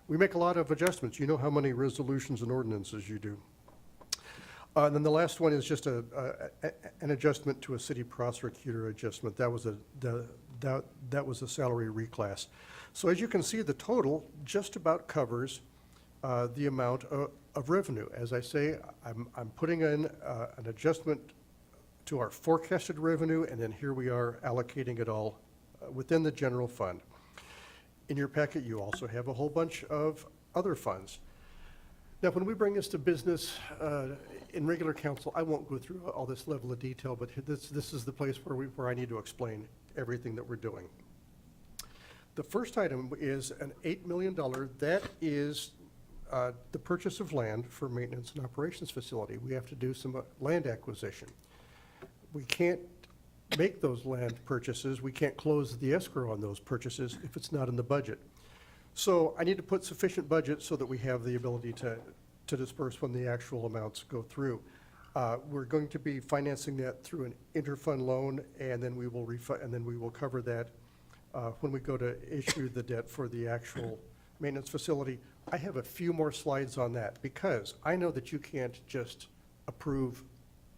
we make a lot of adjustments. You know how many resolutions and ordinances you do. And then the last one is just an adjustment to a city prosecutor adjustment. That was a salary reclass. So as you can see, the total just about covers the amount of revenue. As I say, I'm putting in an adjustment to our forecasted revenue, and then here we are allocating it all within the general fund. In your packet, you also have a whole bunch of other funds. Now, when we bring this to business in regular council, I won't go through all this level of detail, but this is the place where I need to explain everything that we're doing. The first item is an $8 million. That is the purchase of land for maintenance and operations facility. We have to do some land acquisition. We can't make those land purchases. We can't close the escrow on those purchases if it's not in the budget. So I need to put sufficient budget so that we have the ability to disperse when the actual amounts go through. We're going to be financing that through an interfund loan, and then we will cover that when we go to issue the debt for the actual maintenance facility. I have a few more slides on that because I know that you can't just approve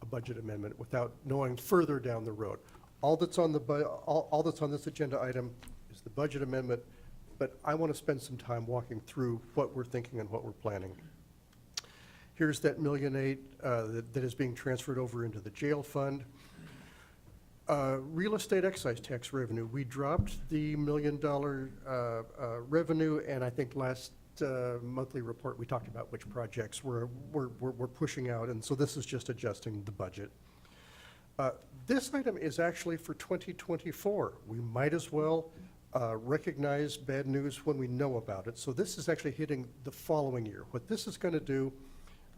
a budget amendment without knowing further down the road. All that's on this agenda item is the budget amendment, but I want to spend some time walking through what we're thinking and what we're planning. Here's that $1.8 million that is being transferred over into the jail fund. Real estate excise tax revenue, we dropped the $1 million revenue, and I think last monthly report we talked about which projects we're pushing out, and so this is just adjusting the budget. This item is actually for 2024. We might as well recognize bad news when we know about it. So this is actually hitting the following year. What this is going to do,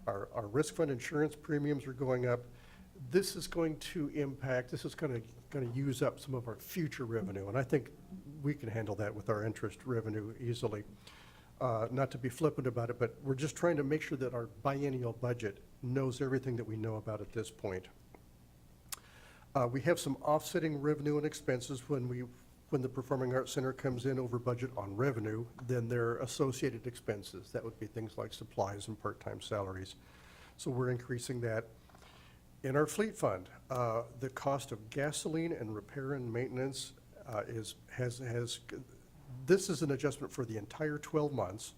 our risk fund insurance premiums are going up. This is going to impact, this is going to use up some of our future revenue, and I think we can handle that with our interest revenue easily. Not to be flippant about it, but we're just trying to make sure that our biennial budget knows everything that we know about at this point. We have some offsetting revenue and expenses when the Performing Arts Center comes in over budget on revenue, then their associated expenses. That would be things like supplies and part-time salaries. So we're increasing that. In our fleet fund, the cost of gasoline and repair and maintenance this is an adjustment for the entire 12 months.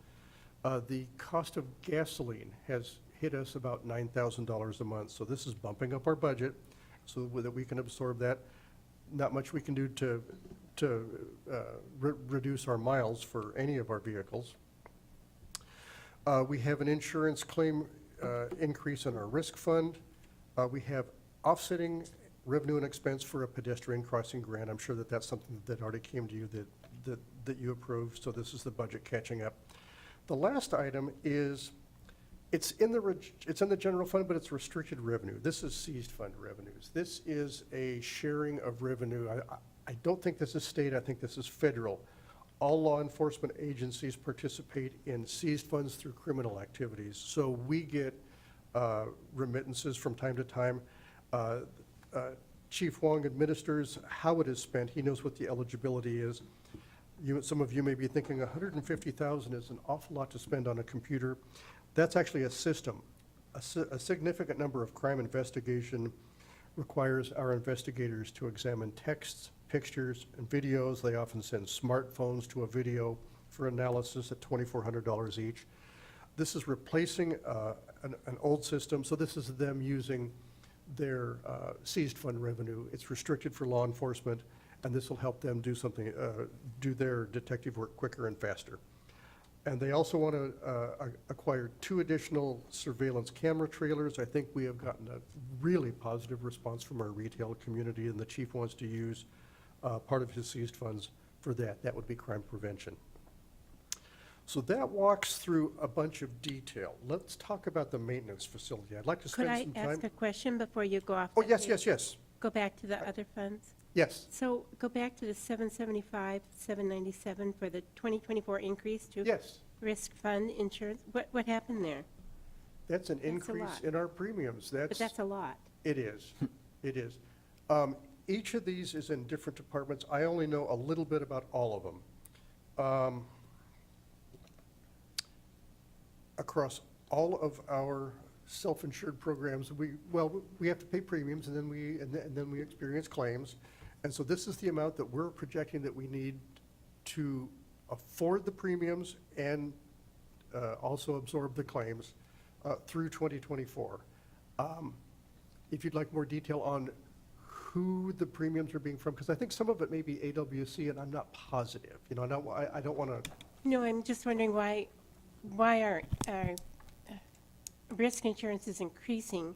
The cost of gasoline has hit us about $9,000 a month, so this is bumping up our budget so that we can absorb that. Not much we can do to reduce our miles for any of our vehicles. We have an insurance claim increase in our risk fund. We have offsetting revenue and expense for a pedestrian crossing grant. I'm sure that that's something that already came to you that you approved, so this is the budget catching up. The last item is, it's in the general fund, but it's restricted revenue. This is seized fund revenues. This is a sharing of revenue. I don't think this is state, I think this is federal. All law enforcement agencies participate in seized funds through criminal activities. So we get remittances from time to time. Chief Wong administers how it is spent. He knows what the eligibility is. Some of you may be thinking $150,000 is an awful lot to spend on a computer. That's actually a system. A significant number of crime investigation requires our investigators to examine texts, pictures, and videos. They often send smartphones to a video for analysis at $2,400 each. This is replacing an old system, so this is them using their seized fund revenue. It's restricted for law enforcement, and this will help them do something, do their detective work quicker and faster. And they also want to acquire 2 additional surveillance camera trailers. I think we have gotten a really positive response from our retail community, and the chief wants to use part of his seized funds for that. That would be crime prevention. So that walks through a bunch of detail. Let's talk about the maintenance facility. I'd like to Could spend I some time. ask a question before you go off? Oh, that yes, page? yes, yes, Go back to the other funds? yes. So go back to the 775, 797 for the 2024 increase to Yes, risk fund insurance. What happened there? that's an a increase lot. in our premiums. But that's a lot. It is, it is. Each of these is in different departments. I only know a little bit about all of them. Across all of our self-insured programs, we have to pay premiums, and then we experience claims. And so this is the amount that we're projecting that we need to afford the premiums and also absorb the claims through 2024. If you'd like more detail on who the premiums are being from, because I think some of it may be AWC, and I'm not positive. You know, I don't want to. No, I'm just wondering why our risk insurance is increasing.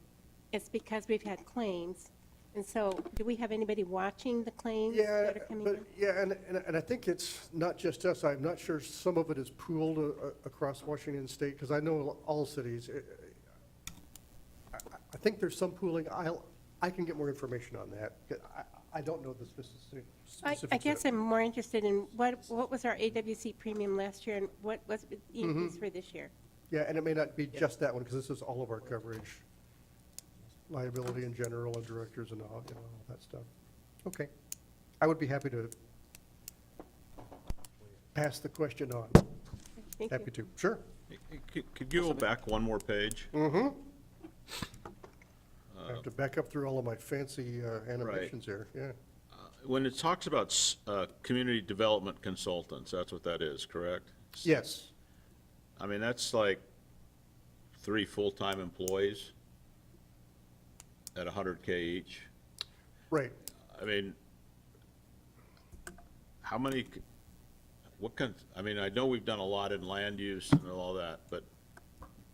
It's because we've had claims. And so do we have anybody watching the claims Yeah, that are coming but, in? yeah, and I think it's not just us. I'm not sure some of it is pooled across Washington State, because I know all cities. I think there's some pooling. I can get more information on that. I don't know the specifics. I guess I'm more interested in what was our AWC premium last year and what was the Mm-hmm. increase for this year? Yeah, and it may not be just that one, because this is all of our coverage, liability in general, and directors and all, all that stuff. Okay. I would be happy to pass the question on. Thank Happy you. to. Sure. Could you go back one more page? Mm-hmm. I have to back up through all of my fancy animations here, yeah. When it talks about community development consultants, that's what that is, correct? Yes. I mean, that's like 3 full-time employees at 100K each. Right. I mean, how many, what kind, I mean, I know we've done a lot in land use and all that, but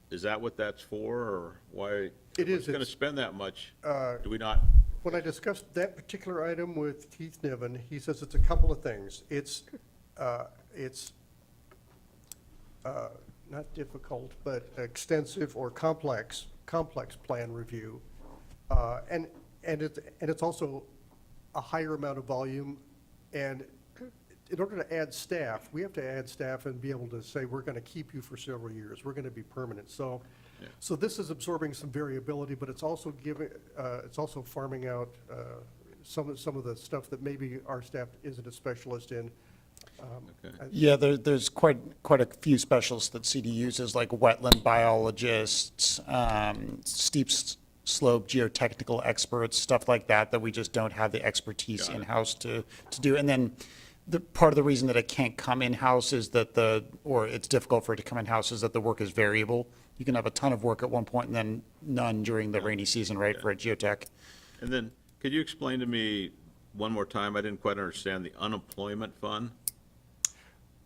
is that what that's for, or why? It is. If we're gonna It's, spend that much, uh, do we not? When I discussed that particular item with Keith Niven, he says it's a couple of things. It's not difficult, but extensive or complex plan review. And it's also a higher amount of volume. And in order to add staff, we have to add staff and be able to say, we're going to keep you for several years. We're going to be permanent. So this is absorbing some variability, but it's also it's also farming out some of the stuff that maybe our staff isn't a specialist in. Yeah, there's quite a few specialists that CD uses, like wetland biologists, steep slope geotechnical experts, stuff like that we just don't have the expertise in-house to do. And then part of the reason that it can't come in-house is that or it's difficult for it to come in-house is that the work is variable. You can have a ton of work at one point and then none during the rainy season, right, for a geotech. And then, could you explain to me one more time, I didn't quite understand the unemployment fund?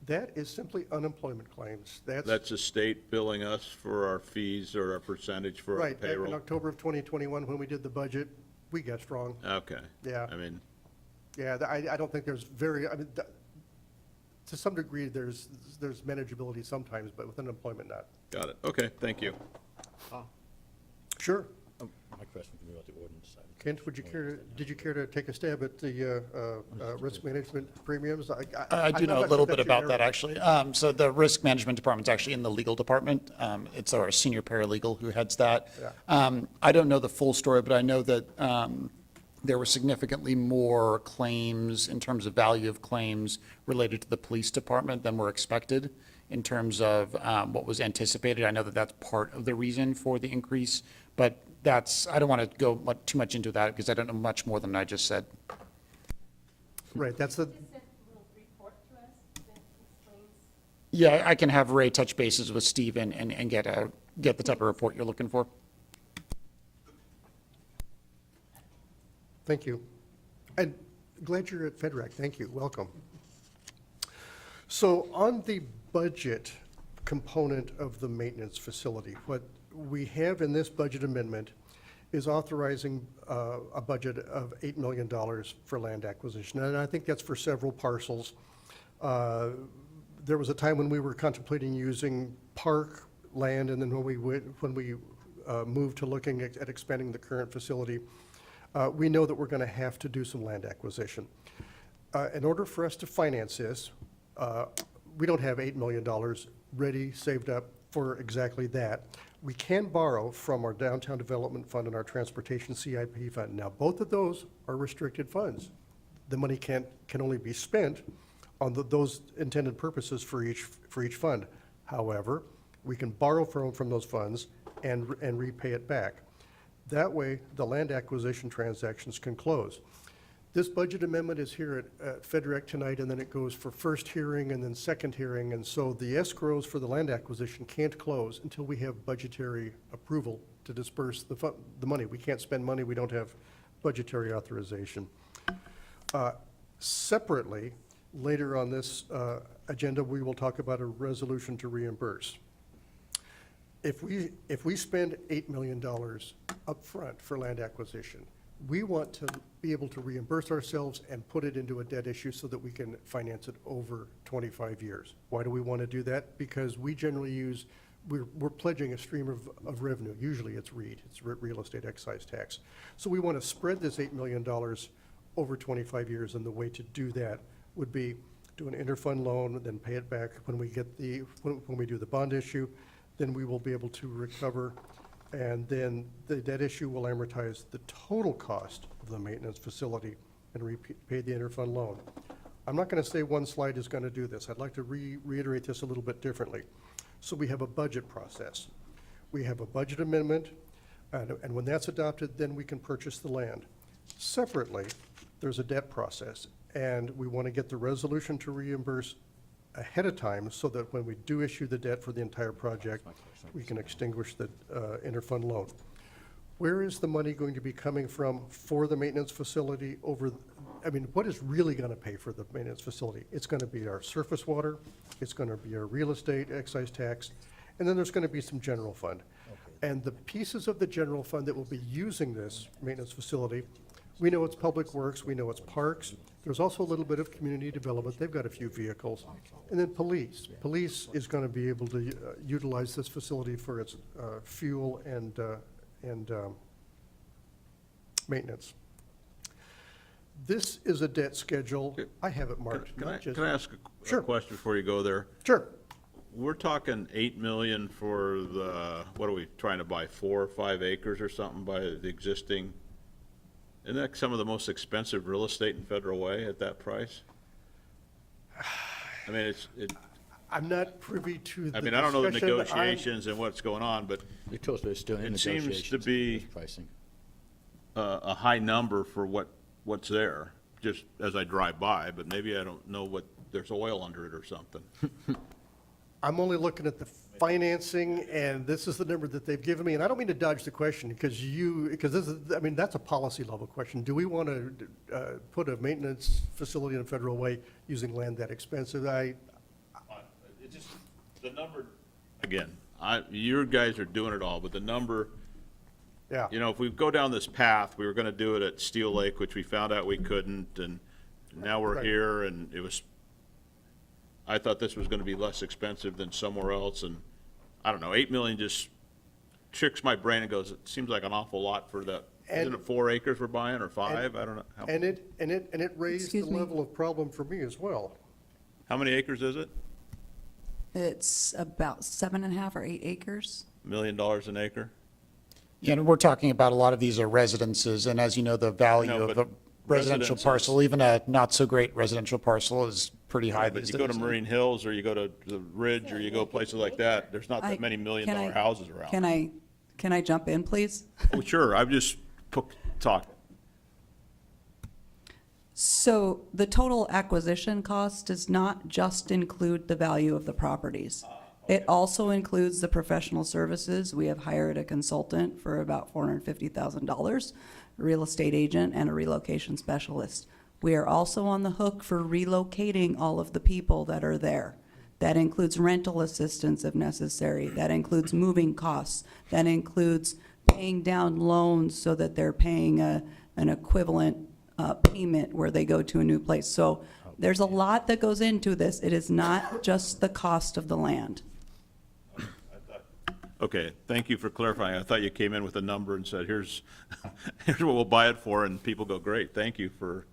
That is simply unemployment claims. That's the state billing us for our fees or our percentage for our Right, back in payroll? October of 2021, when we did the budget, we guessed wrong. Okay. Yeah. I mean, Yeah, I don't think there's to some degree, there's manageability sometimes, but with unemployment, not. got it. Okay, thank you. Sure. My question for me about the ordinance side. Kent, did you care to take a stab at the risk management premiums? I do know a little bit about that, actually. So the risk management department's actually in the legal department. It's our senior paralegal who heads that. Yeah. I don't know the full story, but I know that there were significantly more claims in terms of value of claims related to the police department than were expected in terms of what was anticipated. I know that that's part of the reason for the increase, but I don't want to go too much into that because I don't know much more than I just said. Right, that's the, Yeah, I can have Ray touch bases with Steve and get the type of report you're looking for. Thank you. And glad you're at FedRAC. Thank you. Welcome. So on the budget component of the maintenance facility, what we have in this budget amendment is authorizing a budget of $8 million for land acquisition. And I think that's for several parcels. There was a time when we were contemplating using park land, and then when we moved to looking at expanding the current facility, we know that we're going to have to do some land acquisition. In order for us to finance this, we don't have $8 million ready, saved up for exactly that. We can borrow from our Downtown Development Fund and our Transportation CIP Fund. Now, both of those are restricted funds. The money can only be spent on those intended purposes for each fund. However, we can borrow from those funds and repay it back. That way, the land acquisition transactions can close. This budget amendment is here at FedRAC tonight, and then it goes for first hearing and then second hearing, and so the escrows for the land acquisition can't close until we have budgetary approval to disperse the money. We can't spend money, we don't have budgetary authorization. Separately, later on this agenda, we will talk about a resolution to reimburse. If we spend $8 million upfront for land acquisition, we want to be able to reimburse ourselves and put it into a debt issue so that we can finance it over 25 years. Why do we want to do that? Because we generally we're pledging a stream of revenue. Usually it's REIT, it's real estate excise tax. So we want to spread this $8 million over 25 years, and the way to do that would be do an interfund loan, then pay it back when we do the bond issue. Then we will be able to recover, and then the debt issue will amortize the total cost of the maintenance facility and repay the interfund loan. I'm not going to say one slide is going to do this. I'd like to reiterate this a little bit differently. So we have a budget process. We have a budget amendment, and when that's adopted, then we can purchase the land. Separately, there's a debt process, and we want to get the resolution to reimburse ahead of time so that when we do issue the debt for the entire project, we can extinguish the interfund loan. Where is the money going to be coming from for the maintenance facility what is really going to pay for the maintenance facility? It's going to be our surface water, it's going to be our real estate excise tax, and then there's going to be some general fund. And the pieces of the general fund that will be using this maintenance facility, we know it's public works, we know it's parks. There's also a little bit of community development. They've got a few vehicles. And then police. Police is going to be able to utilize this facility for its fuel and maintenance. This is a debt schedule. I have it marked. Can not just- I ask a Sure. question before you go there? Sure. We're talking 8 million for what are we trying to buy, 4 or 5 acres or something by the existing? Isn't that some of the most expensive real estate in Federal Way at that price? I mean, I'm not privy to the I mean, I don't know the discussion. negotiations and what's going on, but They told us they're still in it seems negotiations. to be Pricing. a high number for what's there, just as I drive by, but maybe I don't know what, there's oil under it or something. I'm only looking at the financing, and this is the number that they've given me, and I don't mean to dodge the question, because this is, that's a policy level question. Do we want to put a maintenance facility in a Federal Way using land that expensive? The number, again, your guys are doing it all, but the number, Yeah. if we go down this path, we were gonna do it at Steel Lake, which we found out we couldn't, and now we're Right. here, and I thought this was gonna be less expensive than somewhere else, and I don't know, 8 million just tricks my brain and goes, it seems like an awful lot for that. Isn't it 4 acres we're buying, or 5? I don't know. And it raised the Excuse me. level of problem for me as well. How many acres is it? It's about 7.5 or 8 acres. $1 million an acre? Yeah, and we're talking about a lot of these are residences, and as you know, the value No, of but a residential residences- parcel, even a not-so-great residential parcel is pretty high But these you go to days. Marine Hills, or you go to the Ridge, or you go places like that, there's not that many Can million-dollar I- houses around. Can I jump in, please? Oh, sure, I'm just talking. So the total acquisition cost does not just include the value of the properties. It also includes the professional services. We have hired a consultant for about $450,000 a real estate agent, and a relocation specialist. We are also on the hook for relocating all of the people that are there. That includes rental assistance if necessary. That includes moving costs. That includes paying down loans so that they're paying an equivalent payment where they go to a new place. So there's a lot that goes into this. It is not just the cost of the land. Okay, thank you for clarifying. I thought you came in with a number and said, here's what we'll buy it for, and people go, great, thank you for,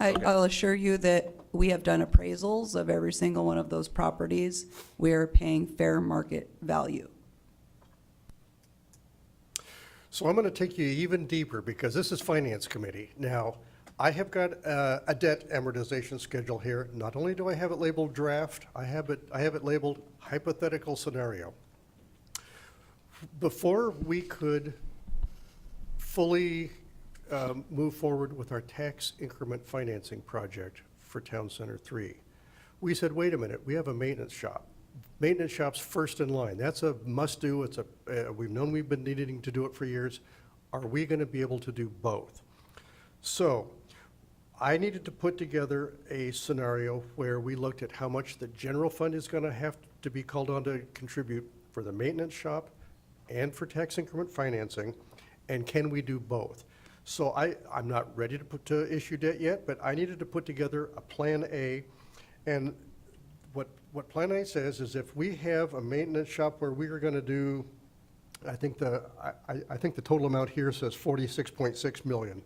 I'll assure you that we have done appraisals of every single one of those properties. We are paying fair market value. So I'm going to take you even deeper because this is Finance Committee. Now, I have got a debt amortization schedule here. Not only do I have it labeled draft, I have it labeled hypothetical scenario. Before we could fully move forward with our tax increment financing project for Town Center 3, we said, wait a minute, we have a maintenance shop. Maintenance shop's first in line. That's a must-do. It's we've known we've been needing to do it for years. Are we going to be able to do both? So I needed to put together a scenario where we looked at how much the general fund is going to have to be called on to contribute for the maintenance shop and for tax increment financing, and can we do both? So I'm not ready to issue debt yet, but I needed to put together a Plan A, and what Plan A says is if we have a maintenance shop where we are going to do, I think the total amount here says 46.6 million.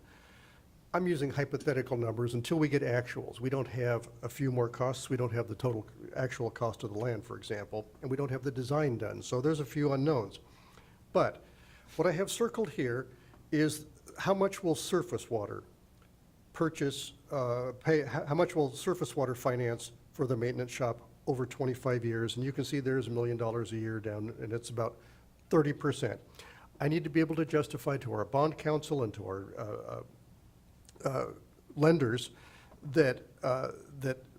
I'm using hypothetical numbers until we get actuals. We don't have a few more costs. We don't have the total actual cost of the land, for example, and we don't have the design done. So there's a few unknowns. But what I have circled here is how much will surface water how much will surface water finance for the maintenance shop over 25 years? And you can see there's $1 million a year down, and it's about 30%. I need to be able to justify to our bond counsel and to our lenders that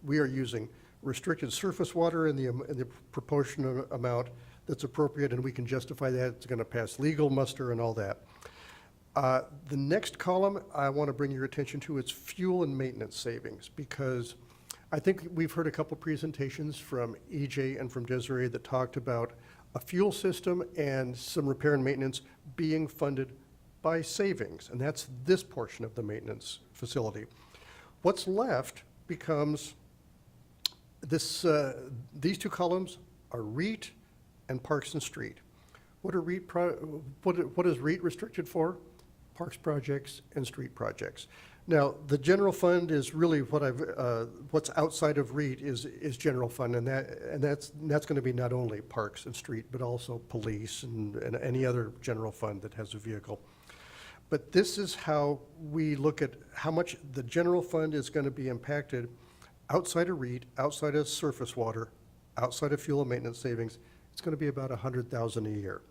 we are using restricted surface water in the proportionate amount that's appropriate, and we can justify that. It's going to pass legal muster and all that. The next column I want to bring your attention to is fuel and maintenance savings, because I think we've heard a couple presentations from EJ and from Desiree that talked about a fuel system and some repair and maintenance being funded by savings, and that's this portion of the maintenance facility. What's left becomes this. These two columns are REIT and Parks and Street. What are what is REIT restricted for? Parks projects and street projects. Now, the general fund is really what's outside of REIT is general fund, and that's going to be not only parks and street, but also police and any other general fund that has a vehicle. But this is how we look at how much the general fund is going to be impacted outside of REIT, outside of surface water, outside of fuel and maintenance savings. It's going to be about $100,000 a year.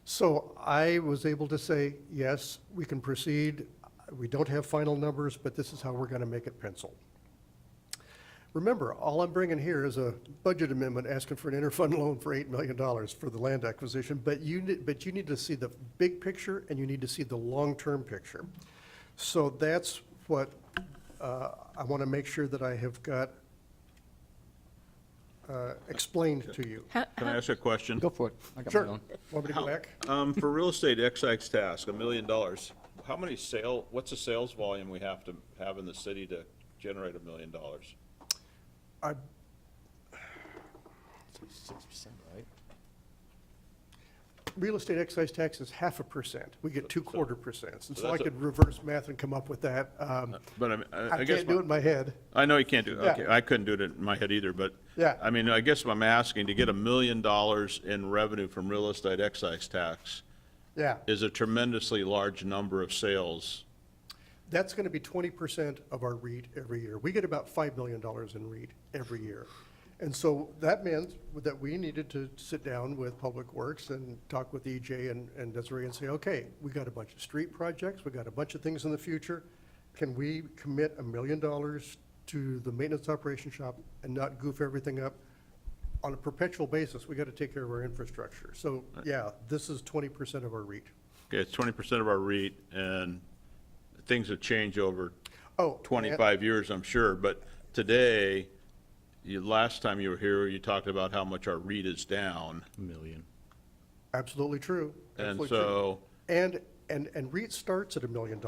So I was able to say, yes, we can proceed. We don't have final numbers, but this is how we're going to make it pencil. Remember, all I'm bringing here is a budget amendment asking for an interfund loan for $8 million for the land acquisition, but you need to see the big picture and you need to see the long-term picture. So that's what I want to make sure that I have got explained to you. Can I ask a question? Go for it. I got my Sure. own. Want me to go back? For real estate excise tax, $1 million, what's the sales volume we have to have in the city to generate $1 million? I- 6%, right? Real estate excise tax is 0.5%. We get 2/4%. And so I that's a- could reverse math and come up with that. But I guess can't do it in my head. I know you can't do it. Yeah. Okay, I couldn't do it in my head either, but. Yeah. I mean, I guess I'm asking, to get $1 million in revenue from real estate excise tax Yeah. is a tremendously large number of sales. That's going to be 20% of our REIT every year. We get about $5 million in REIT every year. And so that meant that we needed to sit down with Public Works and talk with EJ and Desiree and say, okay, we got a bunch of street projects, we got a bunch of things in the future. Can we commit $1 million to the maintenance operation shop and not goof everything up? On a perpetual basis, we got to take care of our infrastructure. So, yeah, this is 20% of our REIT. Okay, it's 20% of our REIT, and things have changed over Oh, 25 years, I'm sure, but today, last time you were here, you talked about how much our REIT is down. Million. Absolutely true. And Absolutely true. so, And REIT starts at $1 million.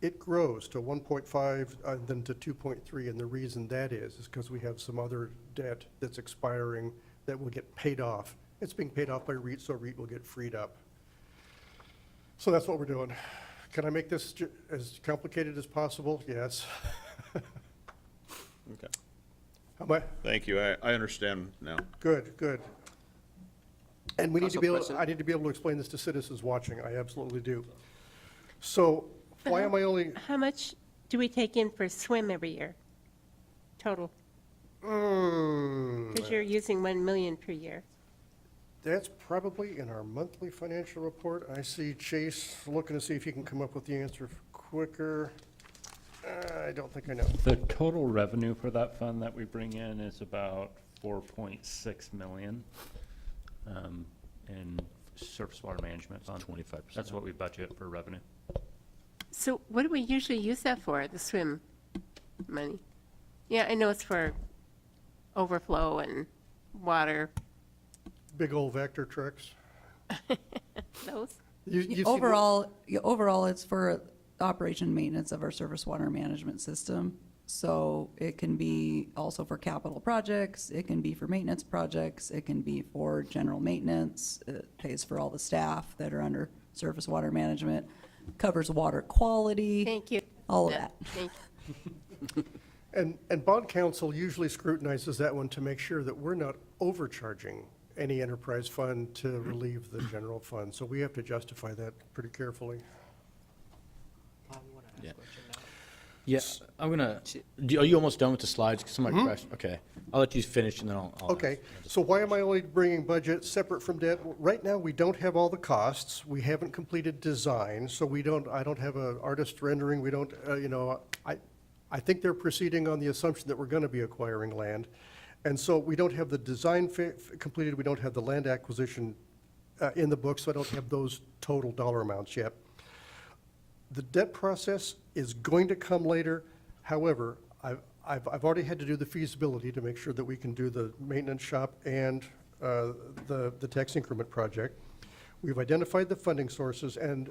It grows to 1.5, then to 2.3, and the reason that is because we have some other debt that's expiring that will get paid off. It's being paid off by REIT, so REIT will get freed up. So that's what we're doing. Can I make this as complicated as possible? Yes. okay, How about, thank you, I understand now. good, good. And we need to Council be able, President? I need to be able to explain this to citizens watching. I absolutely do. So why am I only, How much do we take in for swim every year? Total, because you're using 1 million per year. that's probably in our monthly financial report. I see Chase looking to see if he can come up with the answer quicker. I don't think I know. The total revenue for that fund that we bring in is about 4.6 million in surface water management fund. 25%. That's what we budget for revenue. So what do we usually use that for, the swim money? Yeah, I know it's for overflow and water, Big old vector trucks. those. You've seen- Overall, it's for operation and maintenance of our surface water management system. So it can be also for capital projects, it can be for maintenance projects, it can be for general maintenance. It pays for all the staff that are under surface water management, covers water quality, Thank you. all of Yeah, that. thank you. And bond counsel usually scrutinizes that one to make sure that we're not overcharging any enterprise fund to relieve the general fund. So we have to justify that pretty carefully. Yeah. Yes, I'm gonna, are you almost done with the slides? 'Cause some of my questions, okay. I'll let you finish and then I'll. Okay, so why am I only bringing budget separate from debt? Right now, we don't have all the costs. We haven't completed design, so I don't have an artist rendering. We don't, I think they're proceeding on the assumption that we're going to be acquiring land. And so we don't have the design completed. We don't have the land acquisition in the book, so I don't have those total dollar amounts yet. The debt process is going to come later. However, I've already had to do the feasibility to make sure that we can do the maintenance shop and the tax increment project. We've identified the funding sources, and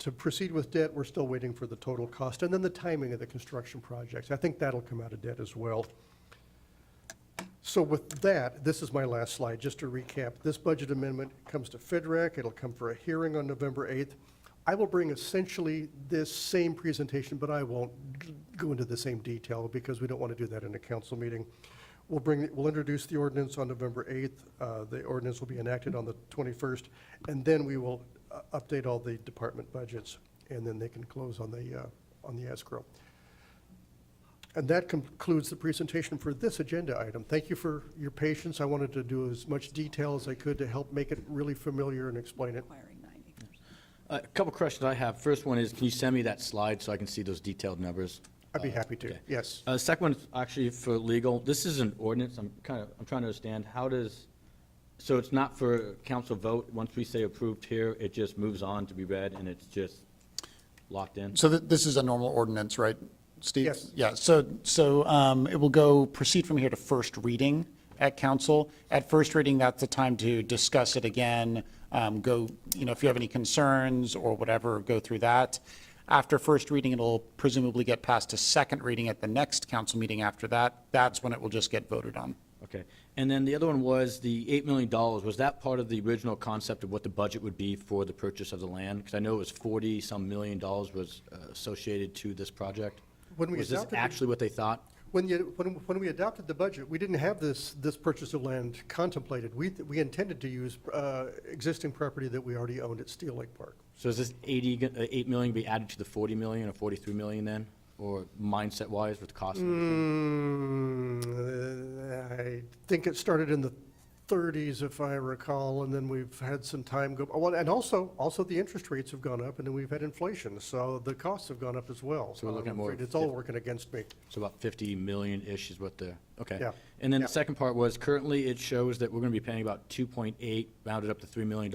to proceed with debt, we're still waiting for the total cost, and then the timing of the construction projects. I think that'll come out of debt as well. So with that, this is my last slide, just to recap. This budget amendment comes to FedRec. It'll come for a hearing on November 8th. I will bring essentially this same presentation, but I won't go into the same detail because we don't want to do that in a council meeting. We'll introduce the ordinance on November 8th. The ordinance will be enacted on the 21st, and then we will update all the department budgets, and then they can close on the escrow. And that concludes the presentation for this agenda item. Thank you for your patience. I wanted to do as much detail as I could to help make it really familiar and explain it. Acquiring 9 acres. A couple questions I have. First one is, can you send me that slide so I can see those detailed numbers? I'd be happy to, okay. yes. Second one is actually for legal. This is an ordinance. I'm trying to understand, so it's not for council vote? Once we say approved here, it just moves on to be read and it's just locked in? So this is a normal ordinance, right, Steve? Yes. Yeah, so it will proceed from here to first reading at council. At first reading, that's the time to discuss it again, if you have any concerns or whatever, go through that. After first reading, it'll presumably get passed to second reading at the next council meeting after that. That's when it will just get voted on. Okay. And then the other one was the $8 million. Was that part of the original concept of what the budget would be for the purchase of the land? Because I know it was 40-some million dollars was associated to this project. When we Was this adopted the- actually what they thought? When we adopted the budget, we didn't have this purchase of land contemplated. We intended to use existing property that we already owned at Steel Lake Park. So is this 8 million be added to the 40 million or 43 million then? Or mindset-wise with the cost of everything? I think it started in the 30s, if I recall, and then we've had some time go, well, and also the interest rates have gone up, and then we've had inflation, so the costs have gone up as well. So we're looking at more It's all working against me. So about 50 million-ish is what okay. Yeah. And then Yeah. the second part was currently it shows that we're going to be paying about 2.8, rounded up to $3 million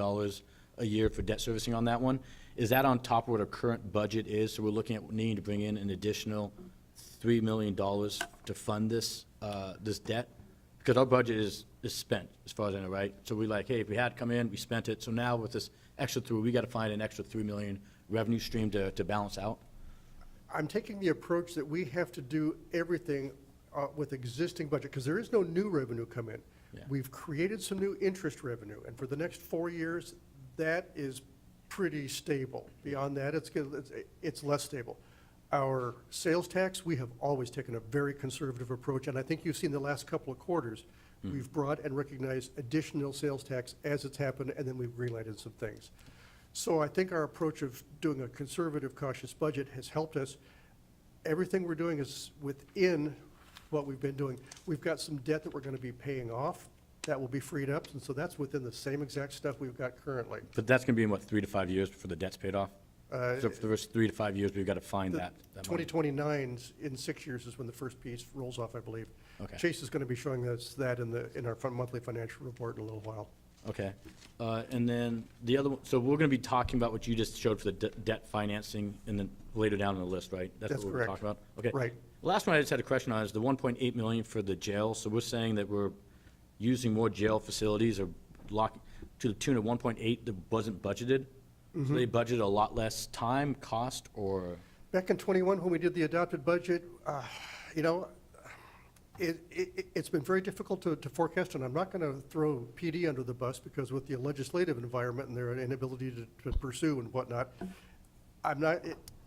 a year for debt servicing on that one. Is that on top of what our current budget is? So we're looking at needing to bring in an additional $3 million to fund this, this debt? Because our budget is spent, as far as I know, right? So we're like, hey, if we had come in, we spent it, so now with this extra we got to find an extra $3 million revenue stream to balance out? I'm taking the approach that we have to do everything with existing budget, because there is no new revenue come in. Yeah. We've created some new interest revenue, and for the next 4 years, that is pretty stable. Beyond that, it's less stable. Our sales tax, we have always taken a very conservative approach, and I think you've seen the last couple of quarters, we've brought and recognized additional sales tax as it's happened, and then we've greenlighted some things. So I think our approach of doing a conservative, cautious budget has helped us. Everything we're doing is within what we've been doing. We've got some debt that we're going to be paying off. That will be freed up, and so that's within the same exact stuff we've got currently. But that's going to be in, what, 3 to 5 years before the debt's paid off? So for the rest 3 to 5 years, we've got to find that money. 2029's in 6 years is when the first piece rolls off, I believe. Okay. Chase is going to be showing us that in our monthly financial report in a little while. Okay. And then the other one, so we're going to be talking about what you just showed for the debt financing and then later down on the list, right? That's what we're correct. talking about? Okay. Right. The last one I just had a question on is the 1.8 million for the jail. So we're saying that we're using more jail facilities or to the tune of 1.8 that wasn't budgeted? So they budgeted a lot less time, cost, or? Back in '21, when we did the adopted budget, you know, it's been very difficult to forecast, and I'm not going to throw PD under the bus, because with the legislative environment and their inability to pursue and whatnot,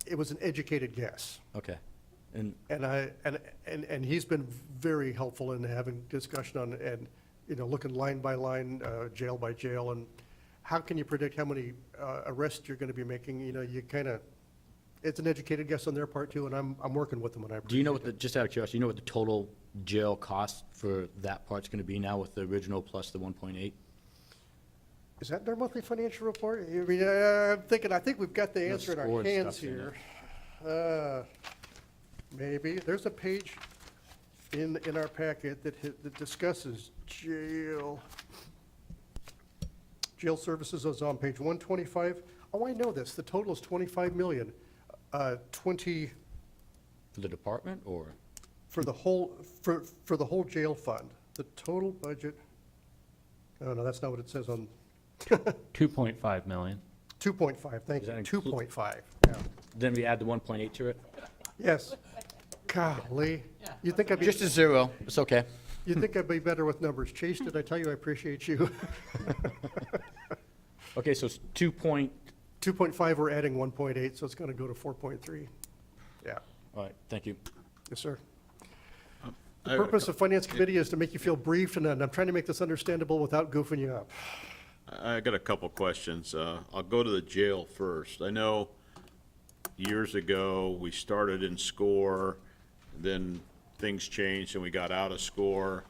it was an educated guess. Okay. And And he's been very helpful in having discussion on, and, you know, looking line by line, jail by jail, and how can you predict how many arrests you're going to be making? You know, it's an educated guess on their part too, and I'm working with them, and I do you know appreciate just out of curiosity, you know what the total jail cost for that part's going to be now with the original plus the 1.8? Is that in our monthly financial report? I mean, I think we've got the No, answer in our score and hands stuff's in here. Maybe. There's a page in our packet that discusses jail services. Is on page 125. Oh, I know this. The total is 25 million. 20 For the department, or? for the whole jail fund. The total budget. Oh, no, that's not what it says on 2.5 million. 2.5. Thank Does you. that include- 2.5. Yeah. Then we add the 1.8 to it? Yes. Golly. You think I'd be, Just a zero, it's okay. you think I'd be better with numbers. Chase, did I tell you I appreciate you? Okay, so it's 2.5, we're adding 1.8, so it's going to go to 4.3. Yeah. All right, thank you. Yes, sir. I The purpose of Finance Committee is to make you feel briefed, and I'm trying to make this understandable without goofing you up. I got a couple questions. I'll go to the jail first. I know years ago, we started in SCORE, then things changed and we got out of SCORE.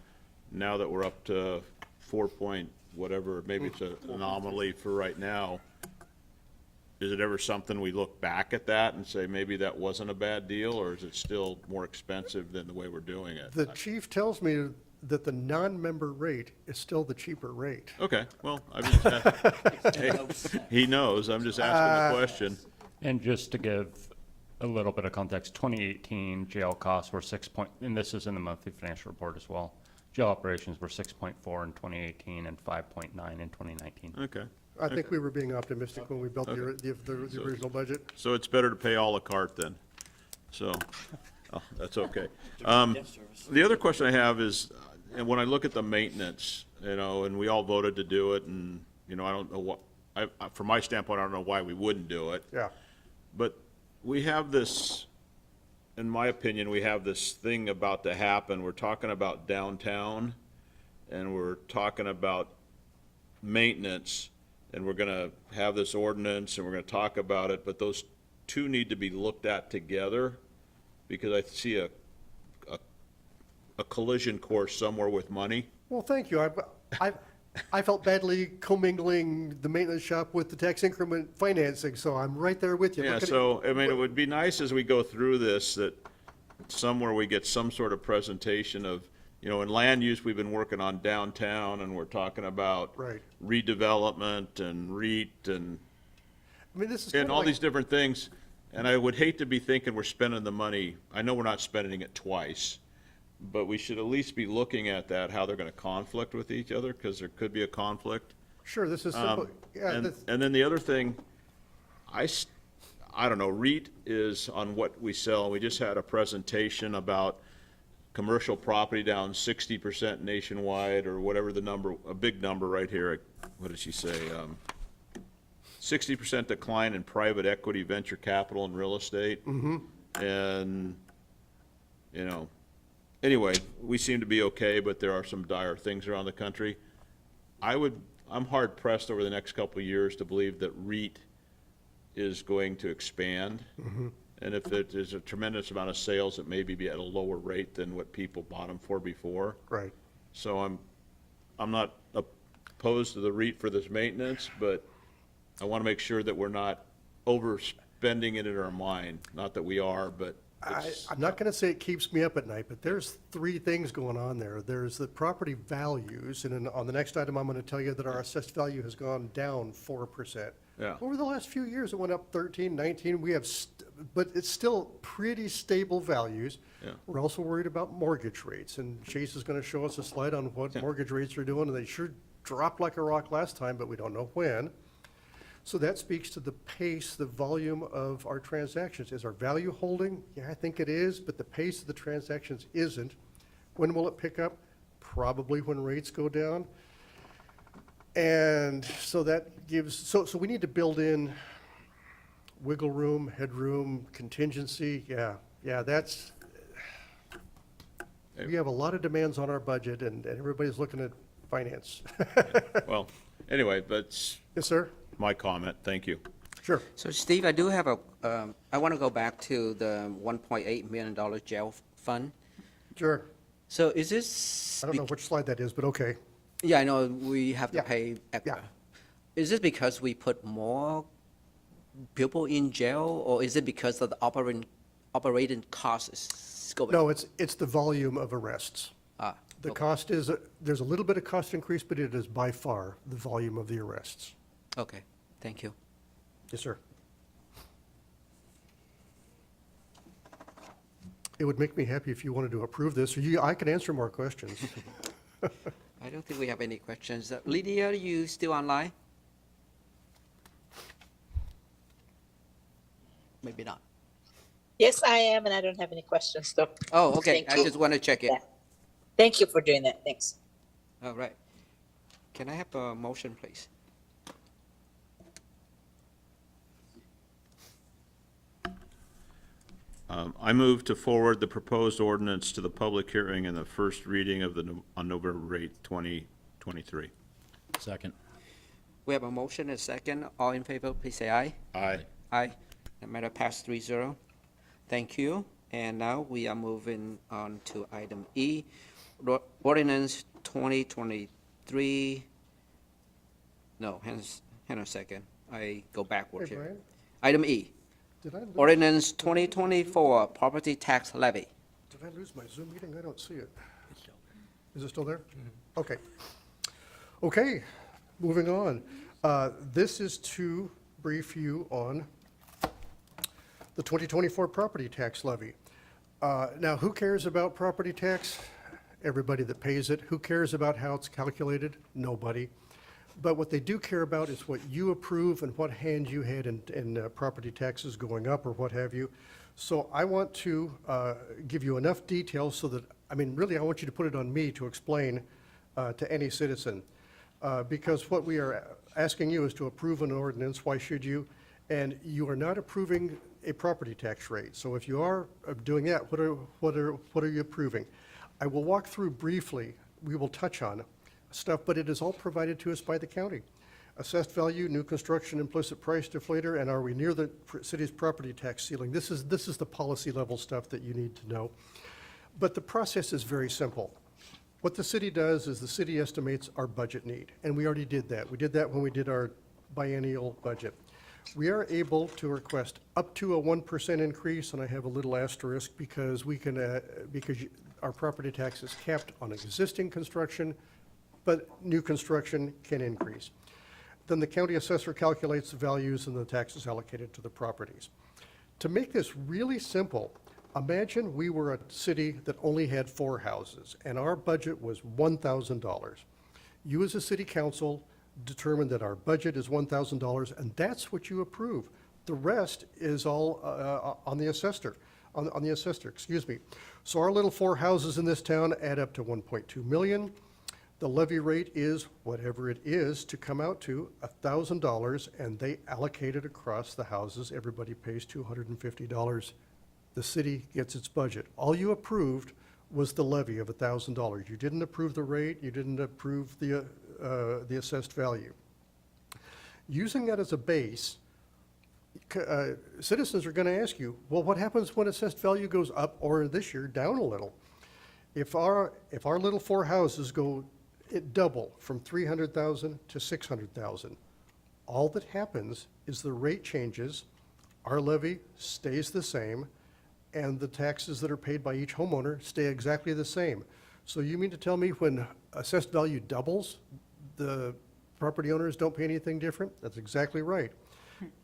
Now that we're up to 4 point whatever, maybe it's an anomaly for right now. Is it ever something we look back at that and say, maybe that wasn't a bad deal, or is it still more expensive than the way we're doing it? The chief tells me that the non-member rate is still the cheaper rate. Okay, well, I'm just, hey, he knows, I'm just asking the question. And just to give a little bit of context, 2018 jail costs were and this is in the monthly financial report as well. Jail operations were 6.4 in 2018 and 5.9 in 2019. Okay. I think we were being optimistic when we built the original budget. So it's better to pay à la carte then. So, oh, that's okay. The other question I have is, and when I look at the maintenance, you know, and we all voted to do it, and, you know, I don't know what, from my standpoint, I don't know why we wouldn't do it. Yeah. But we have this, in my opinion, we have this thing about to happen. We're talking about downtown, and we're talking about maintenance, and we're gonna have this ordinance, and we're gonna talk about it, but those two need to be looked at together, because I see a collision course somewhere with money. Well, thank you. I felt badly commingling the maintenance shop with the tax increment financing, so I'm right there with you. Yeah, Look at it. so, I mean, it would be nice as we go through this, that somewhere we get some sort of presentation of You know, in land use, we've been working on downtown, and we're talking about Right. redevelopment and REIT and I mean, this is and kind of all like, these different things, and I would hate to be thinking we're spending the money, I know we're not spending it twice, but we should at least be looking at that, how they're gonna conflict with each other, because there could be a conflict. sure, this is simple, yeah, And, this, and then the other thing, I don't know, REIT is on what we sell. We just had a presentation about commercial property down 60% nationwide, or whatever the number, a big number right here. What did she say? 60% decline in private equity, venture capital, and real estate. And, you know, anyway, we seem to be okay, but there are some dire things around the country. I'm hard pressed over the next couple of years to believe that REIT is going to expand. And if there's a tremendous amount of sales, it may be at a lower rate than what people bought them for before. right. So I'm not opposed to the REIT for this maintenance, but I want to make sure that we're not overspending it in our mind. Not that we are, but I'm not going to say it keeps me up at night, but there's three things going on there. There's the property values, and then on the next item, I'm going to tell you that our assessed value has gone down 4%. Yeah. Over the last few years, it went up 13, 19. We have, but it's still pretty stable values. Yeah. We're also worried about mortgage rates, and Chase is going to show us a slide on what mortgage rates are doing, and they sure dropped like a rock last time, but we don't know when. So that speaks to the pace, the volume of our transactions. Is our value holding? Yeah, I think it is, but the pace of the transactions isn't. When will it pick up? Probably when rates go down. And so that gives, so we need to build in wiggle room, headroom, contingency. Yeah, that's, we have a lot of demands on our budget, and everybody's looking at finance. well, anyway, that's Yes, sir? my comment. Thank you. Sure. So Steve, I do have I want to go back to the $1.8 million jail fund. Sure. So is this? I don't know which slide that is, but okay. Yeah, I know we have to Yeah, pay extra. yeah. Is this because we put more people in jail, or is it because of the operating costs going? No, it's the volume of arrests. Ah, The okay. cost is, there's a little bit of cost increase, but it is by far the volume of the arrests. Okay, thank you. Yes, sir. It would make me happy if you wanted to approve this, or I can answer more questions. I don't think we have any questions. Lydia, you still online? Maybe not. Yes, I am, and I don't have any questions, though. Oh, okay, Thank I you. just want to check it. Yeah. Thank you for doing that. Thanks. All right. Can I have a motion, please? I move to forward the proposed ordinance to the public hearing and the first reading of on November 8th, 2023. Second. We have a motion and a second. All in favor, please say aye. Aye. Aye. The matter passed 3-0. Thank you. And now we are moving on to item E, ordinance 2023. No, hang on a second. I go backwards Hey, here. Brian, Item E, did I lose- ordinance 2024 property tax levy. Did I lose my Zoom meeting? I don't see it. Is it still there? Okay. Okay, moving on. This is to brief you on the 2024 property tax levy. Now, who cares about property tax? Everybody that pays it. Who cares about how it's calculated? Nobody. But what they do care about is what you approve and what hand you had in property taxes going up or what have you. So I want to give you enough details so that, I mean, really, I want you to put it on me to explain to any citizen. Because what we are asking you is to approve an ordinance. Why should you? And you are not approving a property tax rate. So if you are doing that, what are you approving? I will walk through briefly. We will touch on stuff, but it is all provided to us by the county. Assessed value, new construction, implicit price deflator, and are we near the city's property tax ceiling? This is the policy level stuff that you need to know. But the process is very simple. What the city does is the city estimates our budget need, and we already did that. We did that when we did our biennial budget. We are able to request up to a 1% increase, and I have a little asterisk because we can, our property tax is capped on existing construction, but new construction can increase. Then the county assessor calculates the values and the taxes allocated to the properties. To make this really simple, imagine we were a city that only had 4 houses, and our budget was $1,000. You as a city council determine that our budget is $1,000, and that's what you approve. The rest is all on the assessor, on the assessor, excuse me. So our little 4 houses in this town add up to 1.2 million. The levy rate is whatever it is to come out to $1,000, and they allocate it across the houses. Everybody pays $250. The city gets its budget. All you approved was the levy of $1,000. You didn't approve the rate, you didn't approve the assessed value. Using that as a base, citizens are going to ask you, well, what happens when assessed value goes up, or this year, down a little? If our little 4 houses double from 300,000 to 600,000, all that happens is the rate changes, our levy stays the same, and the taxes that are paid by each homeowner stay exactly the same. So you mean to tell me when assessed value doubles, the property owners don't pay anything different? That's exactly right.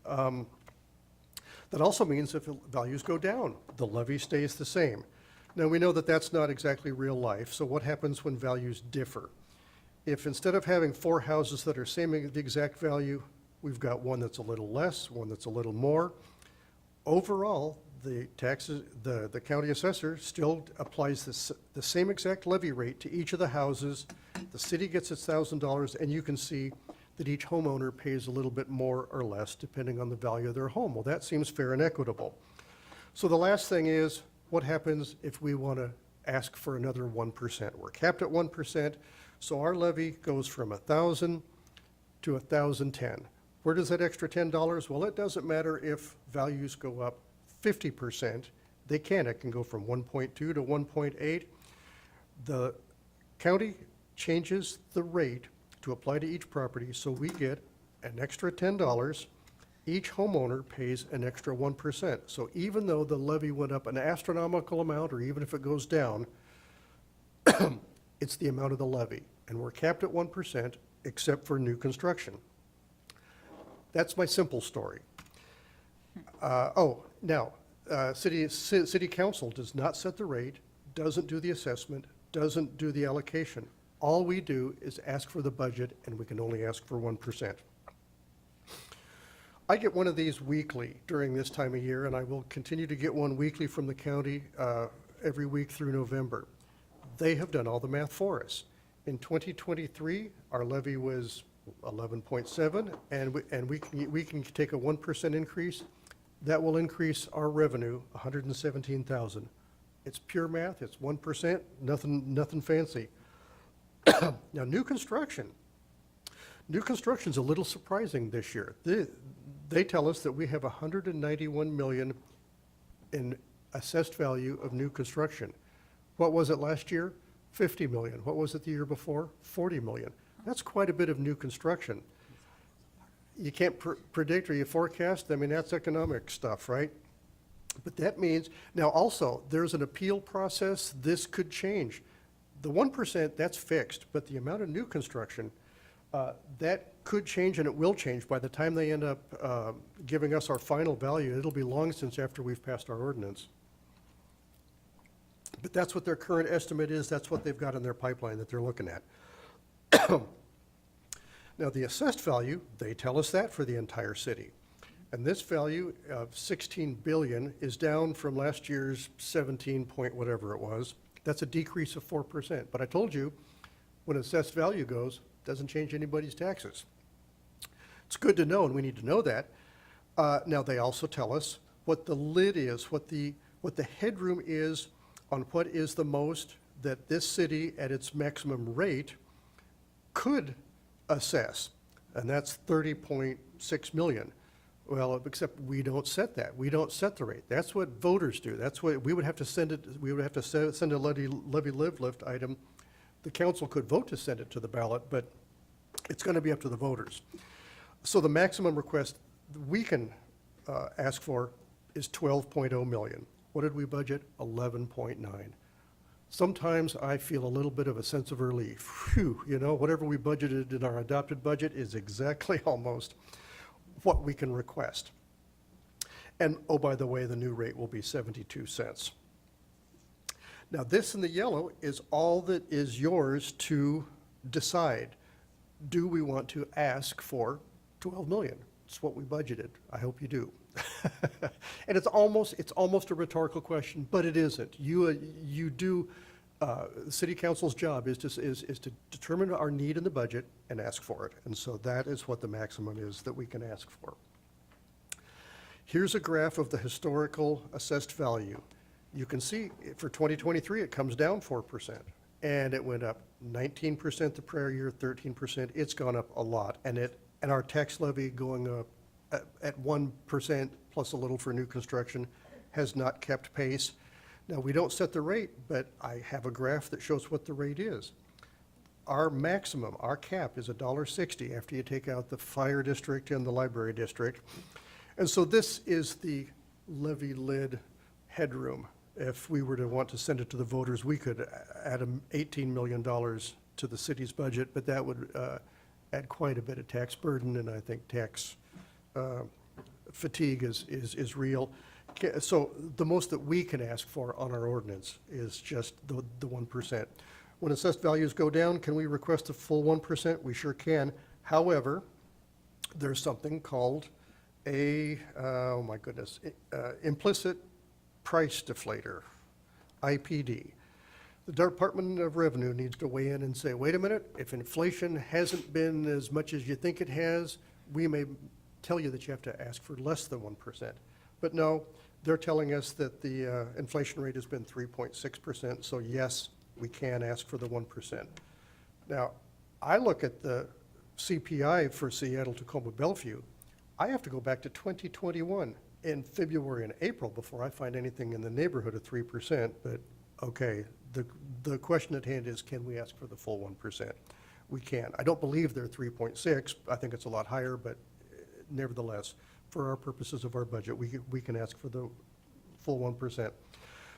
That also means if values go down, the levy stays the same. Now, we know that that's not exactly real life, so what happens when values differ? If instead of having 4 houses that are the exact value, we've got one that's a little less, one that's a little more, overall, the taxes, the county assessor still applies the same exact levy rate to each of the houses. The city gets its $1,000, and you can see that each homeowner pays a little bit more or less depending on the value of their home. Well, that seems fair and equitable. So the last thing is, what happens if we want to ask for another 1%? We're capped at 1%, so our levy goes from 1,000 to 1,010. Where does that extra $10? Well, it doesn't matter if values go up 50%. It can go from 1.2 to 1.8. The county changes the rate to apply to each property, so we get an extra $10. Each homeowner pays an extra 1%. So even though the levy went up an astronomical amount, or even if it goes down, it's the amount of the levy. And we're capped at 1%, except for new construction. That's my simple story. City council does not set the rate, doesn't do the assessment, doesn't do the allocation. All we do is ask for the budget, and we can only ask for 1%. I get one of these weekly during this time of year, and I will continue to get one weekly from the county every week through November. They have done all the math for us. In 2023, our levy was 11.7, and we can take a 1% increase. That will increase our revenue $117,000. It's pure math. It's 1%. Nothing fancy. Now, new construction's a little surprising this year. They tell us that we have $191 million in assessed value of new construction. What was it last year? $50 million. What was it the year before? $40 million. That's quite a bit of new construction. You can't predict or you forecast. I mean, that's economic stuff, right? But that means, now also, there's an appeal process. This could change. The 1%, that's fixed, but the amount of new construction, that could change, and it will change. By the time they end up giving us our final value, it'll be long since after we've passed our ordinance. But that's what their current estimate is. That's what they've got in their pipeline that they're looking at. Now, the assessed value, they tell us that for the entire city. And this value of 16 billion is down from last year's 17 point whatever it was. That's a decrease of 4%. But I told you, when assessed value goes, it doesn't change anybody's taxes. It's good to know, and we need to know that. Now, they also tell us what the lid is, what the headroom is on what is the most that this city at its maximum rate could assess, and that's 30.6 million. Well, except we don't set that. We don't set the rate. That's what voters do. That's what we would have to send it. We would have to send a levy lift item. The council could vote to send it to the ballot, but it's going to be up to the voters. So the maximum request, we can ask for is 12.0 million. What did we budget? 11.9. Sometimes I feel a little bit of a sense of relief. Phew, you know, whatever we budgeted in our adopted budget is exactly almost what we can request. And, oh, by the way, the new rate will be 72 cents. Now, this in the yellow is all that is yours to decide. Do we want to ask for 12 million? It's what we budgeted. I hope you do. And it's almost a rhetorical question, but it isn't. You do, the city council's job is to determine our need in the budget and ask for it. And so that is what the maximum is that we can ask for. Here's a graph of the historical assessed value. You can see for 2023, it comes down 4%, and it went up 19% the prior year, 13%. It's gone up a lot, and our tax levy going up at 1% plus a little for new construction has not kept pace. Now, we don't set the rate, but I have a graph that shows what the rate is. Our maximum, our cap is $1.60 after you take out the fire district and the library district. And so this is the levy lid headroom. If we were to want to send it to the voters, we could add $18 million to the city's budget, but that would add quite a bit of tax burden, and I think tax fatigue is real. So the most that we can ask for on our ordinance is just the 1%. When assessed values go down, can we request a full 1%? We sure can. However, there's something called implicit price deflator, IPD. The Department of Revenue needs to weigh in and say, wait a minute, if inflation hasn't been as much as you think it has, we may tell you that you have to ask for less than 1%. But no, they're telling us that the inflation rate has been 3.6%, so yes, we can ask for the 1%. Now, I look at the CPI for Seattle, Tacoma, Bellevue. I have to go back to 2021 in February and April before I find anything in the neighborhood of 3%, but okay, the question at hand is, can we ask for the full 1%? We can. I don't believe they're 3.6. I think it's a lot higher, but nevertheless, for our purposes of our budget, we can ask for the full 1%.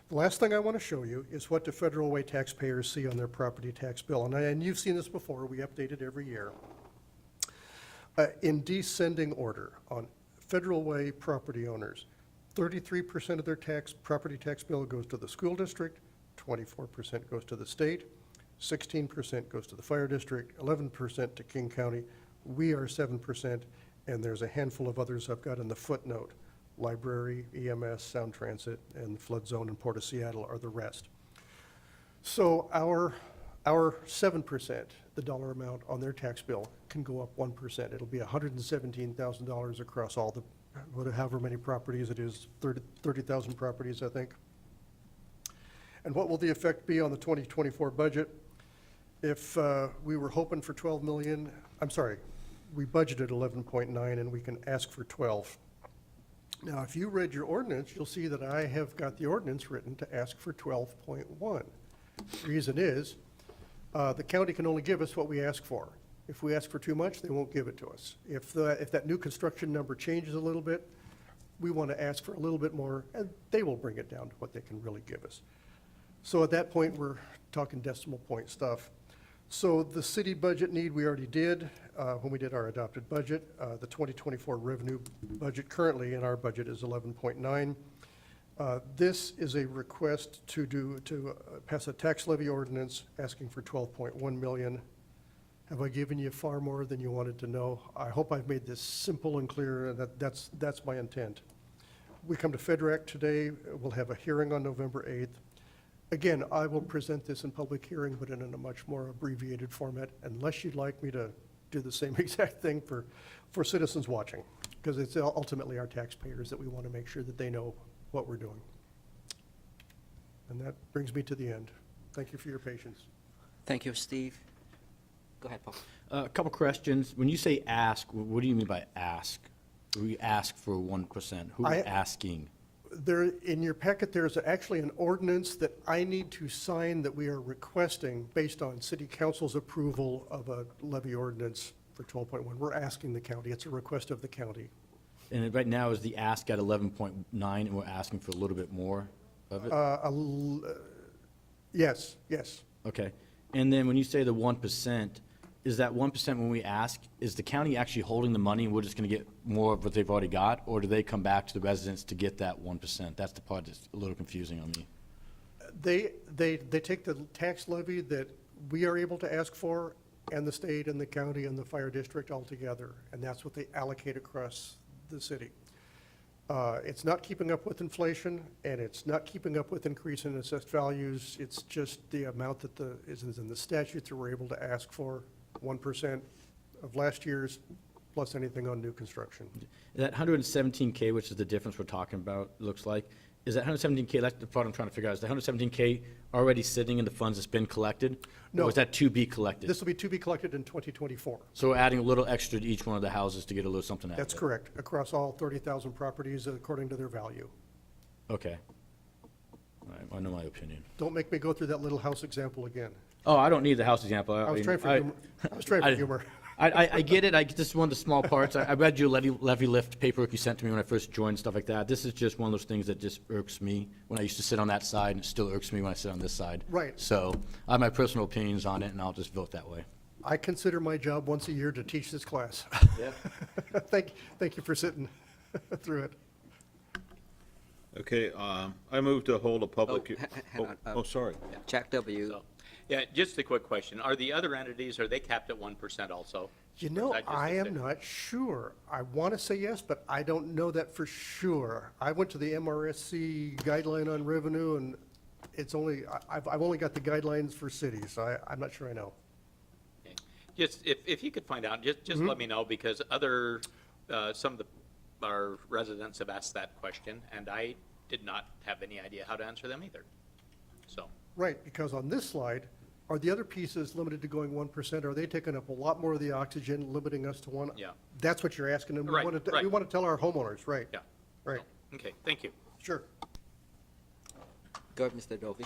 The last thing I want to show you is what do federal way taxpayers see on their property tax bill. And you've seen this before. We update it every year. In descending order, on federal way property owners, 33% of their property tax bill goes to the school district, 24% goes to the state, 16% goes to the fire district, 11% to King County. We are 7%, and there's a handful of others I've got in the footnote. Library, EMS, Sound Transit, and Flood Zone and Port of Seattle are the rest. So our 7%, the dollar amount on their tax bill, can go up 1%. It'll be $117,000 across all the, however many properties it is, 30,000 properties, I think. And what will the effect be on the 2024 budget? If we were hoping for 12 million, I'm sorry, we budgeted 11.9 and we can ask for 12. Now, if you read your ordinance, you'll see that I have got the ordinance written to ask for 12.1. The reason is, the county can only give us what we ask for. If we ask for too much, they won't give it to us. If that new construction number changes a little bit, we want to ask for a little bit more, and they will bring it down to what they can really give us. So at that point, we're talking decimal point stuff. So the city budget need we already did when we did our adopted budget. The 2024 revenue budget currently in our budget is 11.9. This is a request to pass a tax levy ordinance asking for 12.1 million. Have I given you far more than you wanted to know? I hope I've made this simple and clear, and that's my intent. We come to FedRAC today. We'll have a hearing on November 8th. Again, I will present this in public hearing, but in a much more abbreviated format, unless you'd like me to do the same exact thing for citizens watching, because it's ultimately our taxpayers that we want to make sure that they know what we're doing. And that brings me to the end. Thank you for your patience. Thank you, Steve. Go ahead, Paul. A couple questions. When you say ask, what do you mean by ask? We ask for 1%. Who is asking? There, in your packet, there's actually an ordinance that I need to sign that we are requesting based on city council's approval of a levy ordinance for 12.1. We're asking the county. It's a request of the county. And right now is the ask at 11.9, and we're asking for a little bit more of it? Yes, yes. Okay. And then when you say the 1%, is that 1% when we ask, is the county actually holding the money and we're just going to get more of what they've already got? Or do they come back to the residents to get that 1%? That's the part that's a little confusing on me. They take the tax levy that we are able to ask for, and the state and the county and the fire district all together, and that's what they allocate across the city. It's not keeping up with inflation, and it's not keeping up with increase in assessed values. It's just the amount that is in the statute that we're able to ask for, 1% of last year's, plus anything on new construction. That 117K, which is the difference we're talking about, looks like, is that 117K, that's the part I'm trying to figure out, is the 117K already sitting in the funds that's been collected? No. Or is that to be collected? This will be to be collected in 2024. So we're adding a little extra to each one of the houses to get a little something out of it? That's correct, across all 30,000 properties according to their value. Okay. All right, I know my opinion. Don't make me go through that little house example again. Oh, I don't need the house example. I was trying for humor. I was trying for humor. I get it. This is one of the small parts. I read your levy lift paperwork you sent to me when I first joined, stuff like that. This is just one of those things that just irks me when I used to sit on that side, and it still irks me when I sit on this side. Right. So I have my personal opinions on it, and I'll just vote that way. I consider my job once a year to teach this class. Yeah. Thank you for sitting through it. Okay, I move to hold a public. hang on, Oh, sorry. Jack W. So, yeah, just a quick question. Are the other entities, are they capped at 1% also? You Or know, is that just I the am city? not sure. I want to say yes, but I don't know that for sure. I went to the MRSC guideline on revenue, and it's only, I've only got the guidelines for cities, so I'm not sure I know. Okay. Just, if you could find out, just let me know, because other, some of our residents have asked that question, and I did not have any idea how to answer them either. So, Right, because on this slide, are the other pieces limited to going 1%? Are they taking up a lot more of the oxygen, limiting us to 1? Yeah. That's what you're asking, and Right, right. we want to tell our homeowners, right? yeah. Right, Okay, thank you. sure. Go ahead, Mr. Dovey.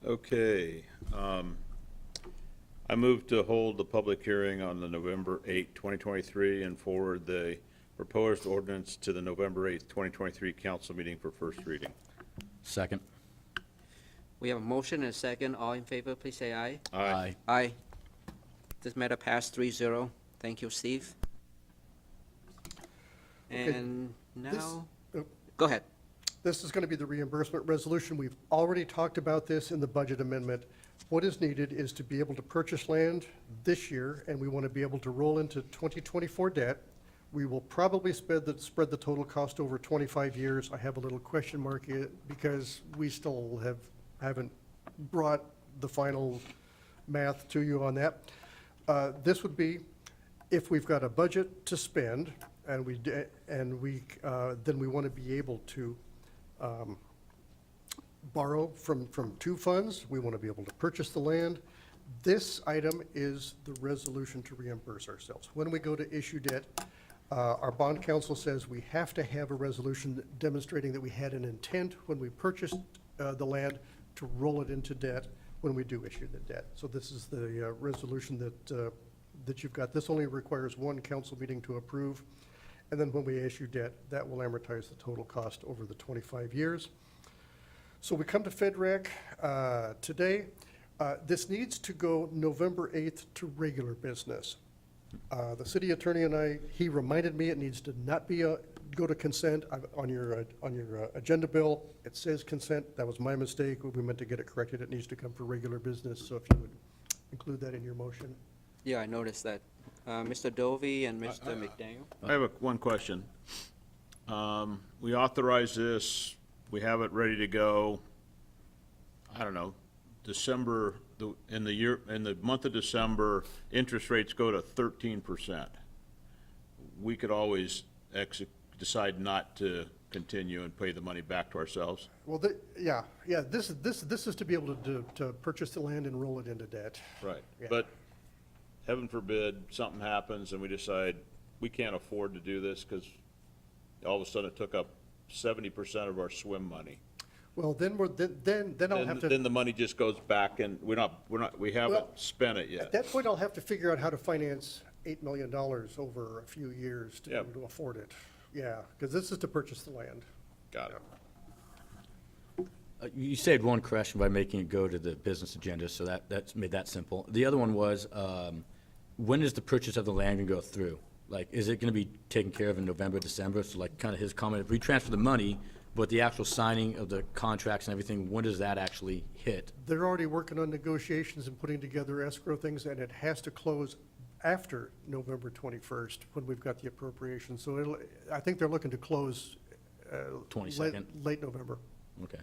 Okay, I move to hold the public hearing on the November 8, 2023, and forward the proposed ordinance to the November 8, 2023 council meeting for first reading. Second. We have a motion and a second. All in favor, please say aye. Aye. Aye. This matter passed 3-0. Thank you, Steve. And now, go ahead. This is going to be the reimbursement resolution. We've already talked about this in the budget amendment. What is needed is to be able to purchase land this year, and we want to be able to roll into 2024 debt. We will probably spread the total cost over 25 years. I have a little question mark because we still haven't brought the final math to you on that. This would be if we've got a budget to spend, and then we want to be able to borrow from two funds. We want to be able to purchase the land. This item is the resolution to reimburse ourselves. When we go to issue debt, our bond counsel says we have to have a resolution demonstrating that we had an intent when we purchased the land to roll it into debt when we do issue the debt. So this is the resolution that you've got. This only requires one council meeting to approve. And then when we issue debt, that will amortize the total cost over the 25 years. So we come to FedRec today. This needs to go November 8th to regular business. The city attorney and he reminded me it needs to not be go to consent. On your agenda bill, it says consent. That was my mistake. We meant to get it corrected. It needs to come for regular business. So if you would include that in your motion. Yeah, I noticed that. Mr. Dovey and Mr. McDaniel. I have one question. We authorize this, we have it ready to go, I don't know, December, in the month of December, interest rates go to 13%. We could always decide not to continue and pay the money back to ourselves. Well, this is to be able to purchase the land and roll it into debt. Right, Yeah. but heaven forbid, something happens and we decide we can't afford to do this because all of a sudden it took up 70% of our swim money. Well, then I'll have to. Then the money just goes back and we haven't Well, spent it At yet. that point, I'll have to figure out how to finance $8 million over a few years to be Yep. able to afford it. Yeah, because this is to purchase the land. Got it. You saved one correction by making it go to the business agenda, so that's made that simple. The other one was, when is the purchase of the land gonna go through? Like, is it gonna be taken care of in November, December? So like, kind of his comment, if we transfer the money, but the actual signing of the contracts and everything, when does that actually hit? They're already working on negotiations and putting together escrow things, and it has to close after November 21st, when we've got the appropriation. So I think they're looking to close 22nd? late November. Okay.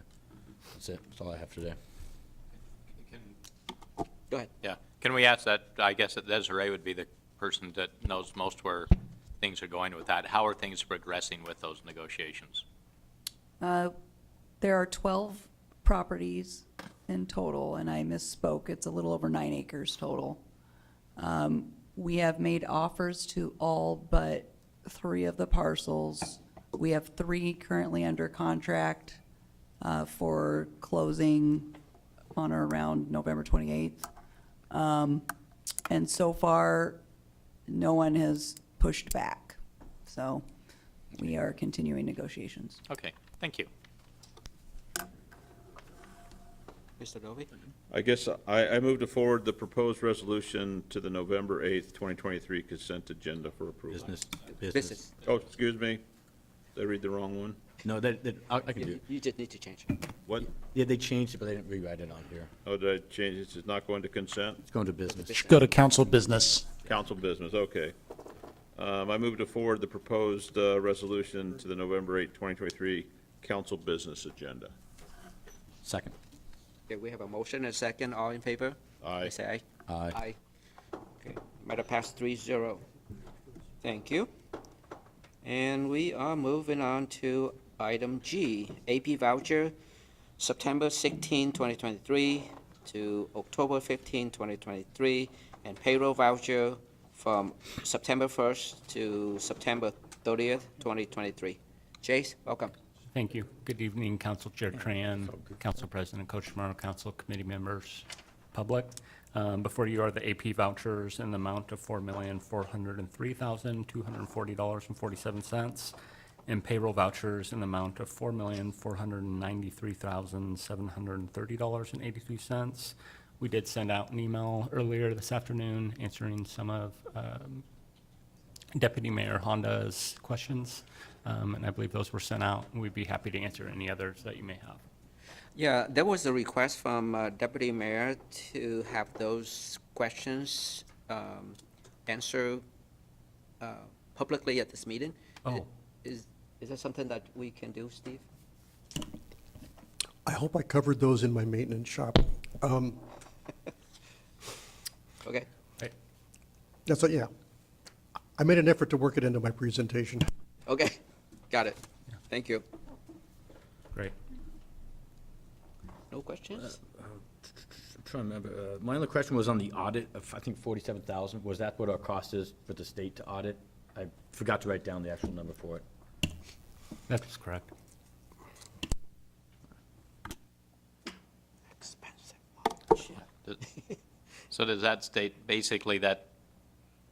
That's it. That's all I have today. Go ahead. Yeah. Can we ask that, I guess that Desiree would be the person that knows most where things are going with that. How are things progressing with those negotiations? There are 12 properties in total, and I misspoke. It's a little over 9 acres total. We have made offers to all but 3 of the parcels. We have 3 currently under contract for closing on or around November 28th. And so far, no one has pushed back. So we are continuing negotiations. Okay, thank you. Mr. Dovey? I guess I move to forward the proposed resolution to the November 8th, 2023 consent agenda for approval. Business. Business. Oh, excuse me. Did I read the wrong one? No, I can do it. You just need to change it. What? Yeah, they changed it, but they didn't rewrite it on here. Oh, did I change it? It's not going to consent? It's going to business. Go to council business. Council business, okay. I move to forward the proposed resolution to the November 8th, 2023 council business agenda. Second. Okay, we have a motion and a second. All in favor? Aye. Please say aye. Aye. Aye. Okay, matter passed 3-0. Thank you. And we are moving on to item G, AP voucher, September 16, 2023 to October 15, 2023, and payroll voucher from September 1st to September 30th, 2023. Chase, welcome. Thank you. Good evening, Council Chair Tran, Council President Coach Morrow, Council Committee members, public. Before you are the AP vouchers in the amount of $4,403,240.47 and payroll vouchers in the amount of $4,493,730.82. We did send out an email earlier this afternoon answering some of Deputy Mayor Honda's questions, and I believe those were sent out, and we'd be happy to answer any others that you may have. Yeah, there was a request from Deputy Mayor to have those questions answered publicly at this meeting. Oh. Is that something that we can do, Steve? I hope I covered those in my maintenance shop. Okay. Right. That's, yeah. I made an effort to work it into my presentation. Okay, got it. Thank you. Great. No questions? I'm trying to remember. My only question was on the audit of, I think, 47,000. Was that what our cost is for the state to audit? I forgot to write down the actual number for it. That's correct. Expensive. So does that state basically that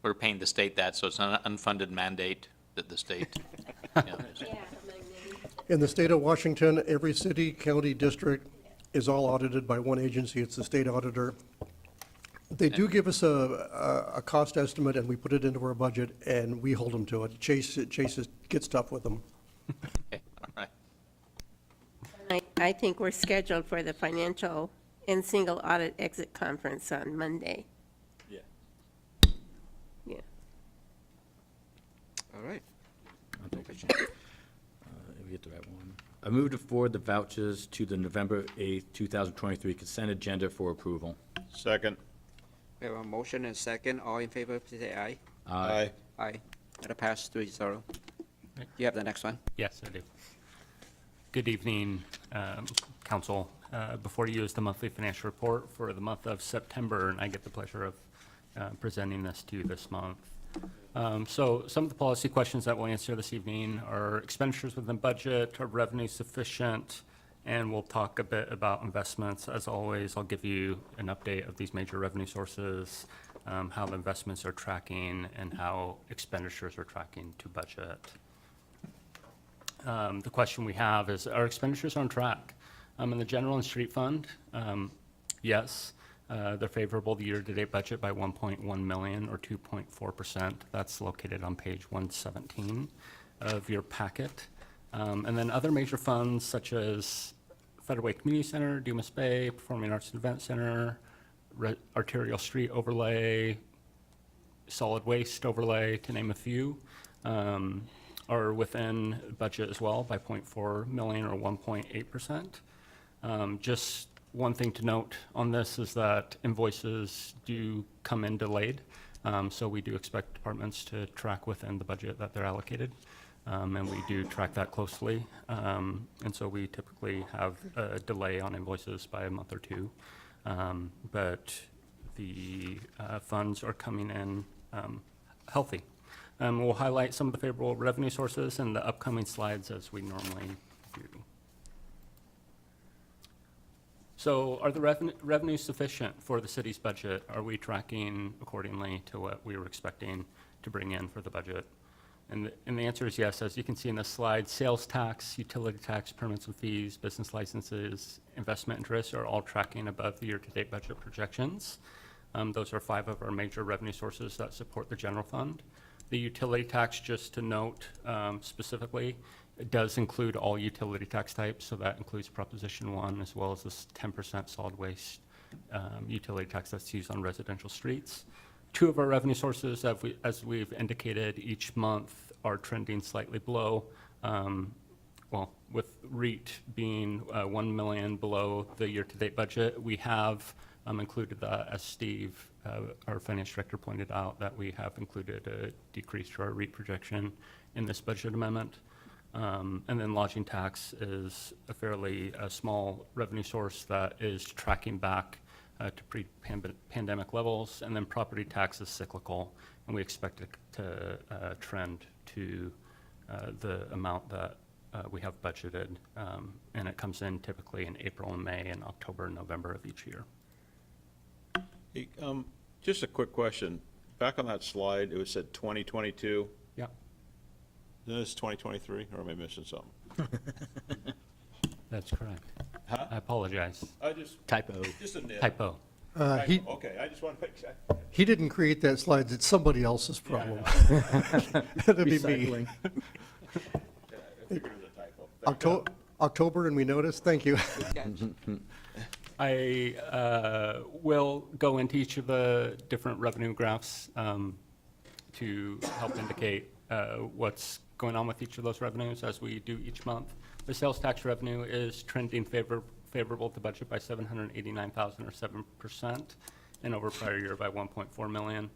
we're paying the state that, so it's an unfunded mandate that the state, you know, is- In the state of Washington, every city, county, district is all audited by one agency. It's the state auditor. They do give us a cost estimate, and we put it into our budget, and we hold them to it. Chase gets tough with them. okay, all right. I think we're scheduled for the financial and single audit exit conference on Monday. Yeah. Yeah. All right. Let me get the right one. I move to forward the vouchers to the November 8th, 2023 consent agenda for approval. Second. We have a motion and second. All in favor, please say aye. Aye. Aye. Matter passed 3-0. You have the next one. Yes, I do. Good evening, Council. Before you is the monthly financial report for the month of September, and I get the pleasure of presenting this to you this month. So some of the policy questions that we'll answer this evening are expenditures within budget, are revenue sufficient, and we'll talk a bit about investments. As always, I'll give you an update of these major revenue sources, how the investments are tracking, and how expenditures are tracking to budget. The question we have is, are expenditures on track? In the general and street fund, yes, they're favorable the year-to-date budget by 1.1 million or 2.4%. That's located on page 117 of your packet. And then other major funds such as Federal Community Center, Dumas Bay, Performing Arts and Event Center, Arterial Street Overlay, Solid Waste Overlay, to name a few, are within budget as well by 0.4 million or 1.8%. Just one thing to note on this is that invoices do come in delayed, so we do expect departments to track within the budget that they're allocated, and we do track that closely. And so we typically have a delay on invoices by a month or two, but the funds are coming in healthy. We'll highlight some of the favorable revenue sources in the upcoming slides as we normally do. So are the revenues sufficient for the city's budget? Are we tracking accordingly to what we were expecting to bring in for the budget? And the answer is yes. As you can see in this slide, sales tax, utility tax, permits and fees, business licenses, investment interests are all tracking above the year-to-date budget projections. Those are 5 of our major revenue sources that support the general fund. The utility tax, just to note specifically, it does include all utility tax types, so that includes Proposition 1 as well as this 10% solid waste utility tax that's used on residential streets. 2 of our revenue sources, as we've indicated each month, are trending slightly below. Well, with REIT being 1 million below the year-to-date budget, we have included that, as Steve, our finance director, pointed out, that we have included a decrease to our REIT projection in this budget amendment. And then lodging tax is a fairly small revenue source that is tracking back to pre-pandemic levels. And then property tax is cyclical, and we expect it to trend to the amount that we have budgeted. And it comes in typically in April and May and October and November of each year. Hey, just a quick question. Back on that slide, it was said 2022. Yeah. Isn't this 2023, or am I missing something? That's correct. Huh? I apologize. I just. Typo. Just a nit. Typo. He, Okay, I just want to make sure. he didn't create that slide. It's somebody else's problem. That'd be me. Recycling. I figured it was a typo. October, and we noticed. Thank you. I will go into each of the different revenue graphs to help indicate what's going on with each of those revenues as we do each month. The sales tax revenue is trending favorable to budget by 789,000 or 7%, and over prior year by 1.4 million.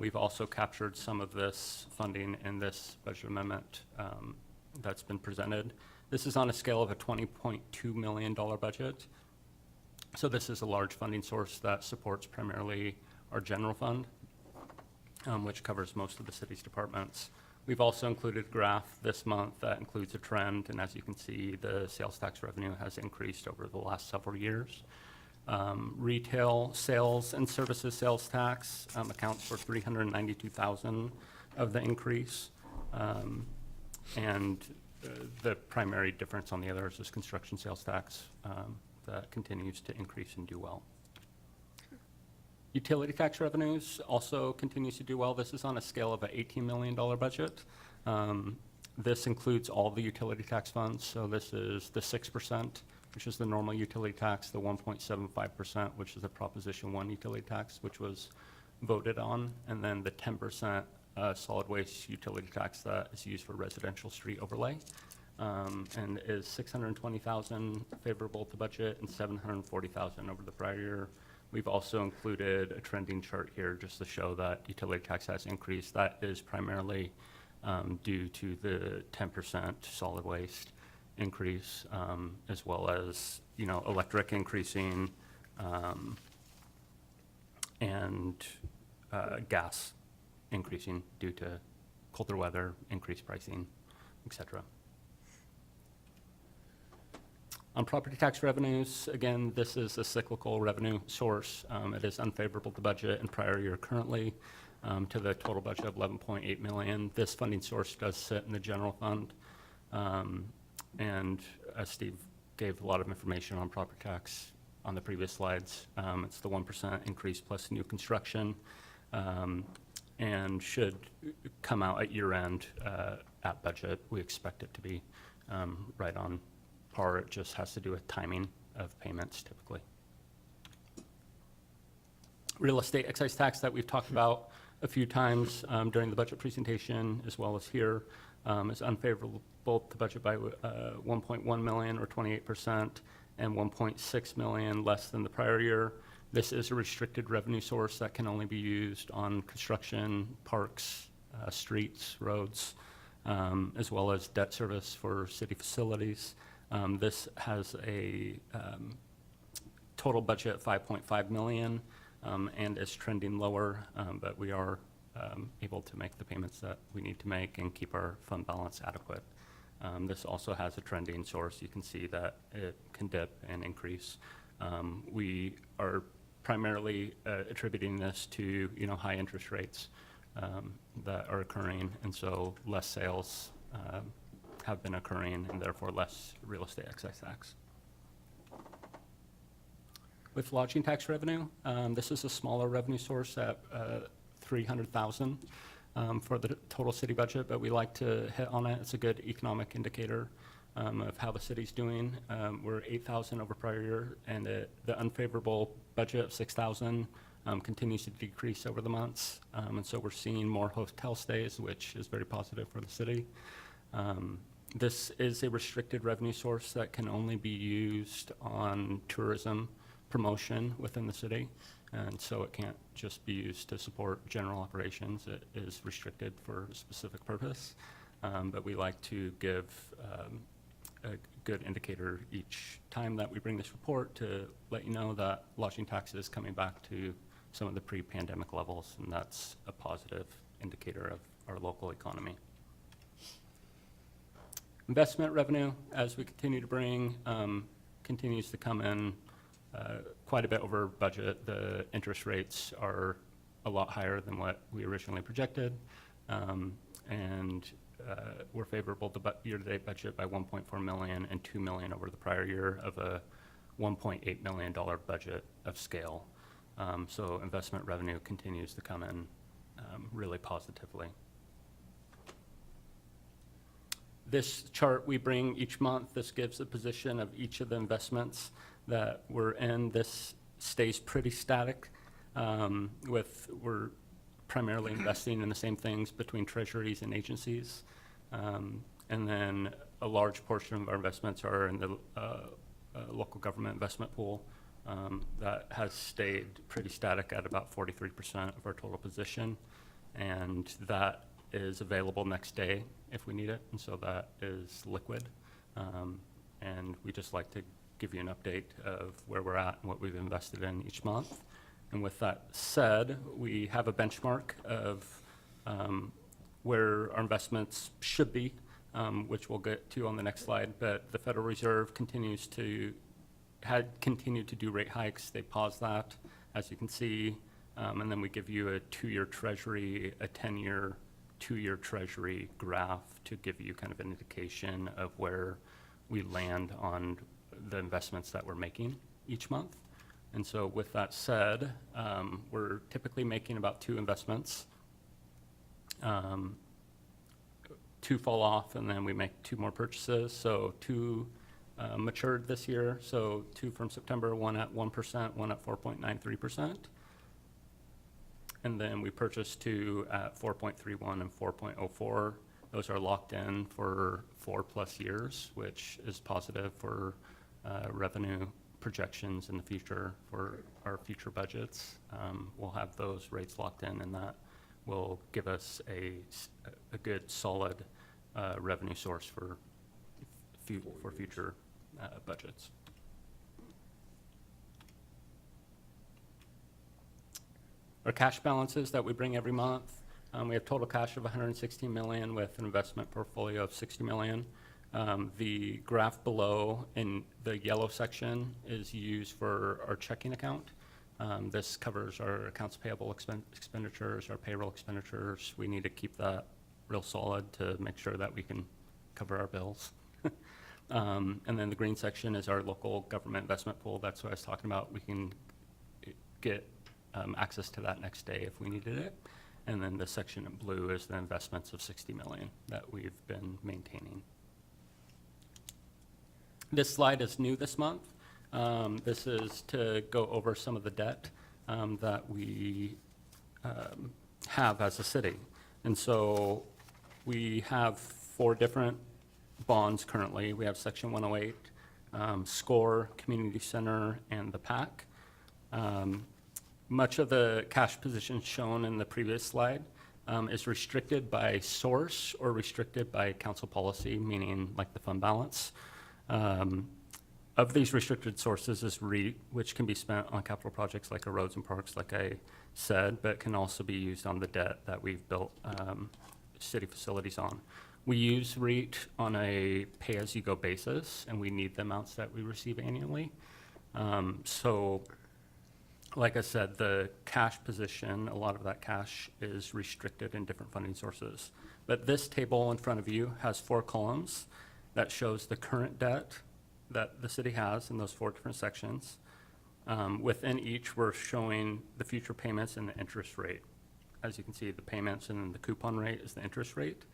We've also captured some of this funding in this budget amendment that's been presented. This is on a scale of a $20.2 million budget. So this is a large funding source that supports primarily our general fund, which covers most of the city's departments. We've also included a graph this month that includes a trend, and as you can see, the sales tax revenue has increased over the last several years. Retail sales and services sales tax accounts for 392,000 of the increase. And the primary difference on the others is construction sales tax that continues to increase and do well. Utility tax revenues also continues to do well. This is on a scale of an $18 million budget. This includes all the utility tax funds. So this is the 6%, which is the normal utility tax, the 1.75%, which is the Proposition 1 utility tax, which was voted on, and then the 10% solid waste utility tax that is used for residential street overlay. And is 620,000 favorable to budget and 740,000 over the prior year. We've also included a trending chart here just to show that utility tax has increased. That is primarily due to the 10% solid waste increase, as well as, electric increasing and gas increasing due to colder weather, increased pricing, et cetera. On property tax revenues, again, this is a cyclical revenue source. It is unfavorable to budget and prior year currently to the total budget of 11.8 million. This funding source does sit in the general fund. And as Steve gave a lot of information on property tax on the previous slides, it's the 1% increase plus new construction, and should come out at year end at budget. We expect it to be right on par. It just has to do with timing of payments typically. Real estate excise tax that we've talked about a few times during the budget presentation as well as here is unfavorable to budget by 1.1 million or 28% and 1.6 million less than the prior year. This is a restricted revenue source that can only be used on construction, parks, streets, roads, as well as debt service for city facilities. This has a total budget of 5.5 million and is trending lower, but we are able to make the payments that we need to make and keep our fund balance adequate. This also has a trending source. You can see that it can dip and increase. We are primarily attributing this to high interest rates that are occurring, and so less sales have been occurring and therefore less real estate excise tax. With lodging tax revenue, this is a smaller revenue source at $300,000 for the total city budget, but we like to hit on it. It's a good economic indicator of how the city's doing. We're 8,000 over prior year, and the unfavorable budget of 6,000 continues to decrease over the months, and so we're seeing more hotel stays, which is very positive for the city. This is a restricted revenue source that can only be used on tourism promotion within the city, and so it can't just be used to support general operations. It is restricted for a specific purpose, but we like to give a good indicator each time that we bring this report to let you know that lodging tax is coming back to some of the pre-pandemic levels, and that's a positive indicator of our local economy. Investment revenue, as we continue to bring, continues to come in quite a bit over budget. The interest rates are a lot higher than what we originally projected, and we're favorable to year-to-date budget by 1.4 million and 2 million over the prior year of a $1.8 million budget of scale. So investment revenue continues to come in really positively. This chart we bring each month. This gives a position of each of the investments that we're in. This stays pretty static. We're primarily investing in the same things between treasuries and agencies. And then a large portion of our investments are in the local government investment pool that has stayed pretty static at about 43% of our total position. And that is available next day if we need it, and so that is liquid. And we just like to give you an update of where we're at and what we've invested in each month. And with that said, we have a benchmark of where our investments should be, which we'll get to on the next slide. But the Federal Reserve had continued to do rate hikes. They paused that, as you can see. And then we give you a 2-year treasury, a 10-year, 2-year treasury graph to give you kind of an indication of where we land on the investments that we're making each month. And so with that said, we're typically making about 2 investments. 2 fall off, and then we make 2 more purchases. So 2 matured this year. So 2 from September, 1 at 1%, 1 at 4.93%. And then we purchased 2 at 4.31 and 4.04. Those are locked in for 4+ years, which is positive for revenue projections in the future for our future budgets. We'll have those rates locked in, and that will give us a good, solid revenue source for future budgets. Our cash balances that we bring every month, we have total cash of 116 million with an investment portfolio of 60 million. The graph below in the yellow section is used for our checking account. This covers our accounts payable expenditures, our payroll expenditures. We need to keep that real solid to make sure that we can cover our bills. And then the green section is our local government investment pool. That's what I was talking about. We can get access to that next day if we needed it. And then the section in blue is the investments of 60 million that we've been maintaining. This slide is new this month. This is to go over some of the debt that we have as a city. And so we have 4 different bonds currently. We have Section 108, SCORE, Community Center, and the PAC. Much of the cash position shown in the previous slide is restricted by source or restricted by council policy, meaning like the fund balance. Of these restricted sources is REIT, which can be spent on capital projects like our roads and parks, like I said, but can also be used on the debt that we've built city facilities on. We use REIT on a pay-as-you-go basis, and we need the amounts that we receive annually. So, like I said, the cash position, a lot of that cash is restricted in different funding sources. But this table in front of you has 4 columns that shows the current debt that the city has in those 4 different sections. Within each, we're showing the future payments and the interest rate. As you can see, the payments and then the coupon rate is the interest rate.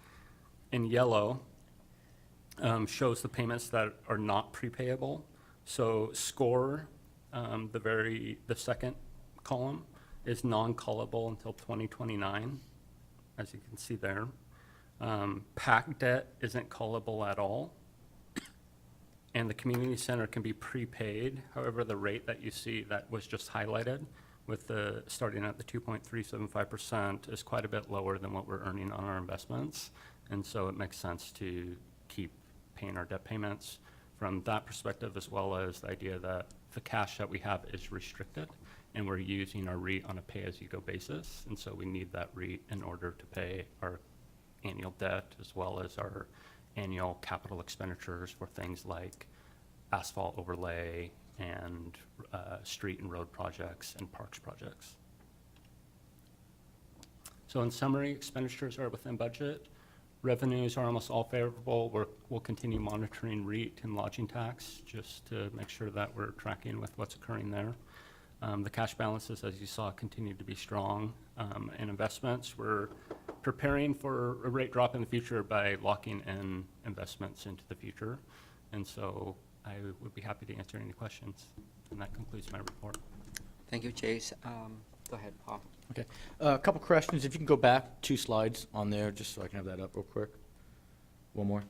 In yellow, shows the payments that are not prepayable. So SCORE, the second column, is non-callable until 2029, as you can see there. PAC debt isn't callable at all. And the community center can be prepaid. However, the rate that you see that was just highlighted with the starting at the 2.375% is quite a bit lower than what we're earning on our investments. And so it makes sense to keep paying our debt payments from that perspective, as well as the idea that the cash that we have is restricted and we're using our REIT on a pay-as-you-go basis. And so we need that REIT in order to pay our annual debt as well as our annual capital expenditures for things like asphalt overlay and street and road projects and parks projects. So in summary, expenditures are within budget. Revenues are almost all favorable. We'll continue monitoring REIT and lodging tax just to make sure that we're tracking with what's occurring there. The cash balances, as you saw, continue to be strong. And investments, we're preparing for a rate drop in the future by locking in investments into the future. And so I would be happy to answer any questions. And that concludes my report. Thank you, Chase. Go ahead, Paul. Okay. A couple questions. If you can go back 2 slides on there, just so I can have that up real quick. One more.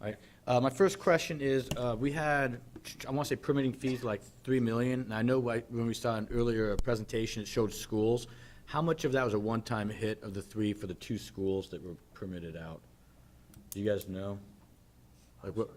All right. My first question is, we had, I want to say permitting fees like 3 million. And I know when we saw an earlier presentation, it showed schools. How much of that was a one-time hit of the 3 for the 2 schools that were permitted out? Do you guys know? Like what?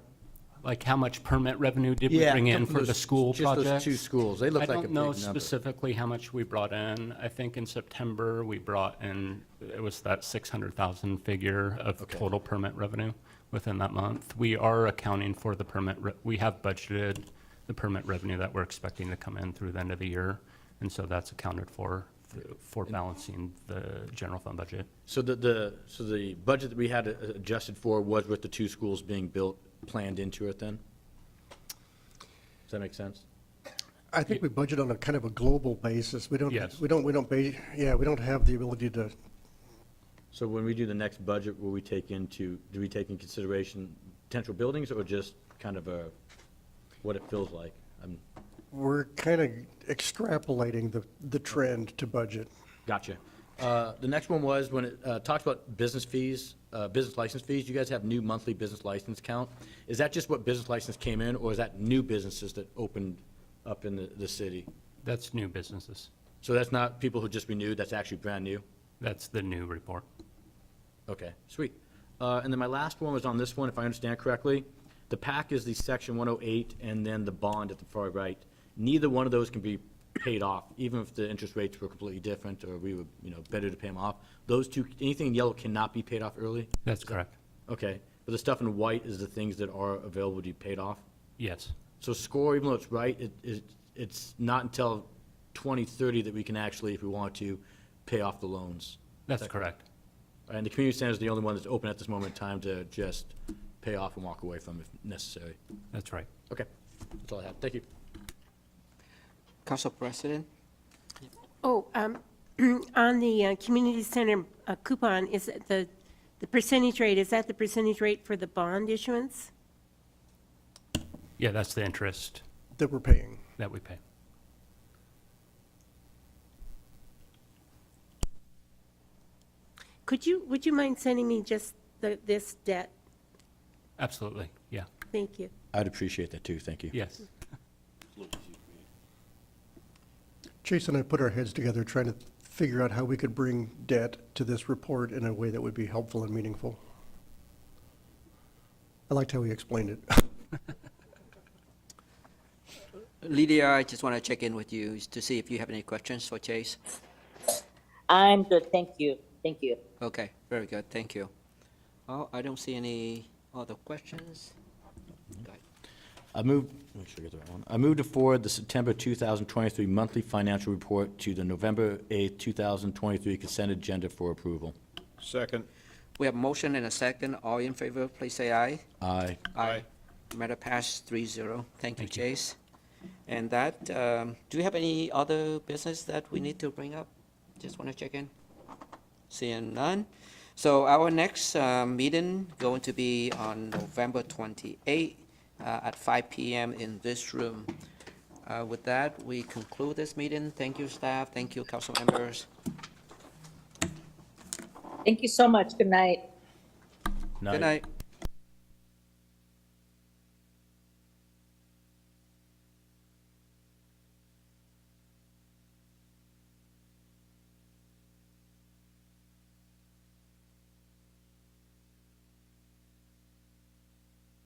Like how much permit revenue did we bring in for the school projects? Just those 2 schools. They look like a I big don't number. know specifically how much we brought in. I think in September, we brought in, it was that 600,000 figure of total permit revenue within that month. We are accounting for the permit, we have budgeted the permit revenue that we're expecting to come in through the end of the year. And so that's accounted for balancing the general fund budget. So the budget that we had adjusted for was with the 2 schools being built, planned into it then? Does that make sense? I think we budget on a kind of a global basis. We don't have the ability to. So when we do the next budget, do we take in consideration potential buildings or just kind of what it feels like? We're kind of extrapolating the trend to budget. Gotcha. The next one was when it talks about business fees, business license fees. You guys have new monthly business license count. Is that just what business license came in, or is that new businesses that opened up in the city? That's new businesses. So that's not people who just renewed, that's actually brand new? That's the new report. Okay, sweet. And then my last one was on this one, if I understand correctly. The PAC is the section 108, and then the bond at the far right. Neither one of those can be paid off, even if the interest rates were completely different, or we would, better to pay them off. Those 2, anything in yellow cannot be paid off early? That's correct. Okay. but the stuff in white is the things that are available to be paid off. Yes, So SCORE, even though it's right, it's not until 2030 that we can actually, if we want to, pay off the loans. that's correct. And the community center is the only one that's open at this moment in time to just pay off and walk away from if necessary. That's right. Okay, that's all I have. Thank you. Council President? Oh, on the community center coupon, is it the percentage rate, is that the percentage rate for the bond issuance? Yeah, that's the interest That we're paying. that we pay. Would you mind sending me just this debt? Absolutely, yeah, Thank you. I'd appreciate that too. Thank you. yes. Chase and I put our heads together trying to figure out how we could bring debt to this report in a way that would be helpful and meaningful. I liked how he explained it. Lydia, I just want to check in with you to see if you have any questions for Chase. I'm good, thank you, thank you. Okay, very good, thank you. Oh, I don't see any other questions. Go ahead. Make sure I get the right one. I move to forward the September 2023 monthly financial report to the November 8th, 2023 consent agenda for approval. Second. We have a motion and a second. All in favor, please say aye. Aye. Aye. Matter passed 3-0. Thank you, Thank you. Chase. And that, do you have any other business that we need to bring up? Just want to check in. Seeing none. So our next meeting going to be on November 28th at 5 p.m. in this room. With that, we conclude this meeting. Thank you, staff. Thank you, council members. Thank you so much, good night. Good night.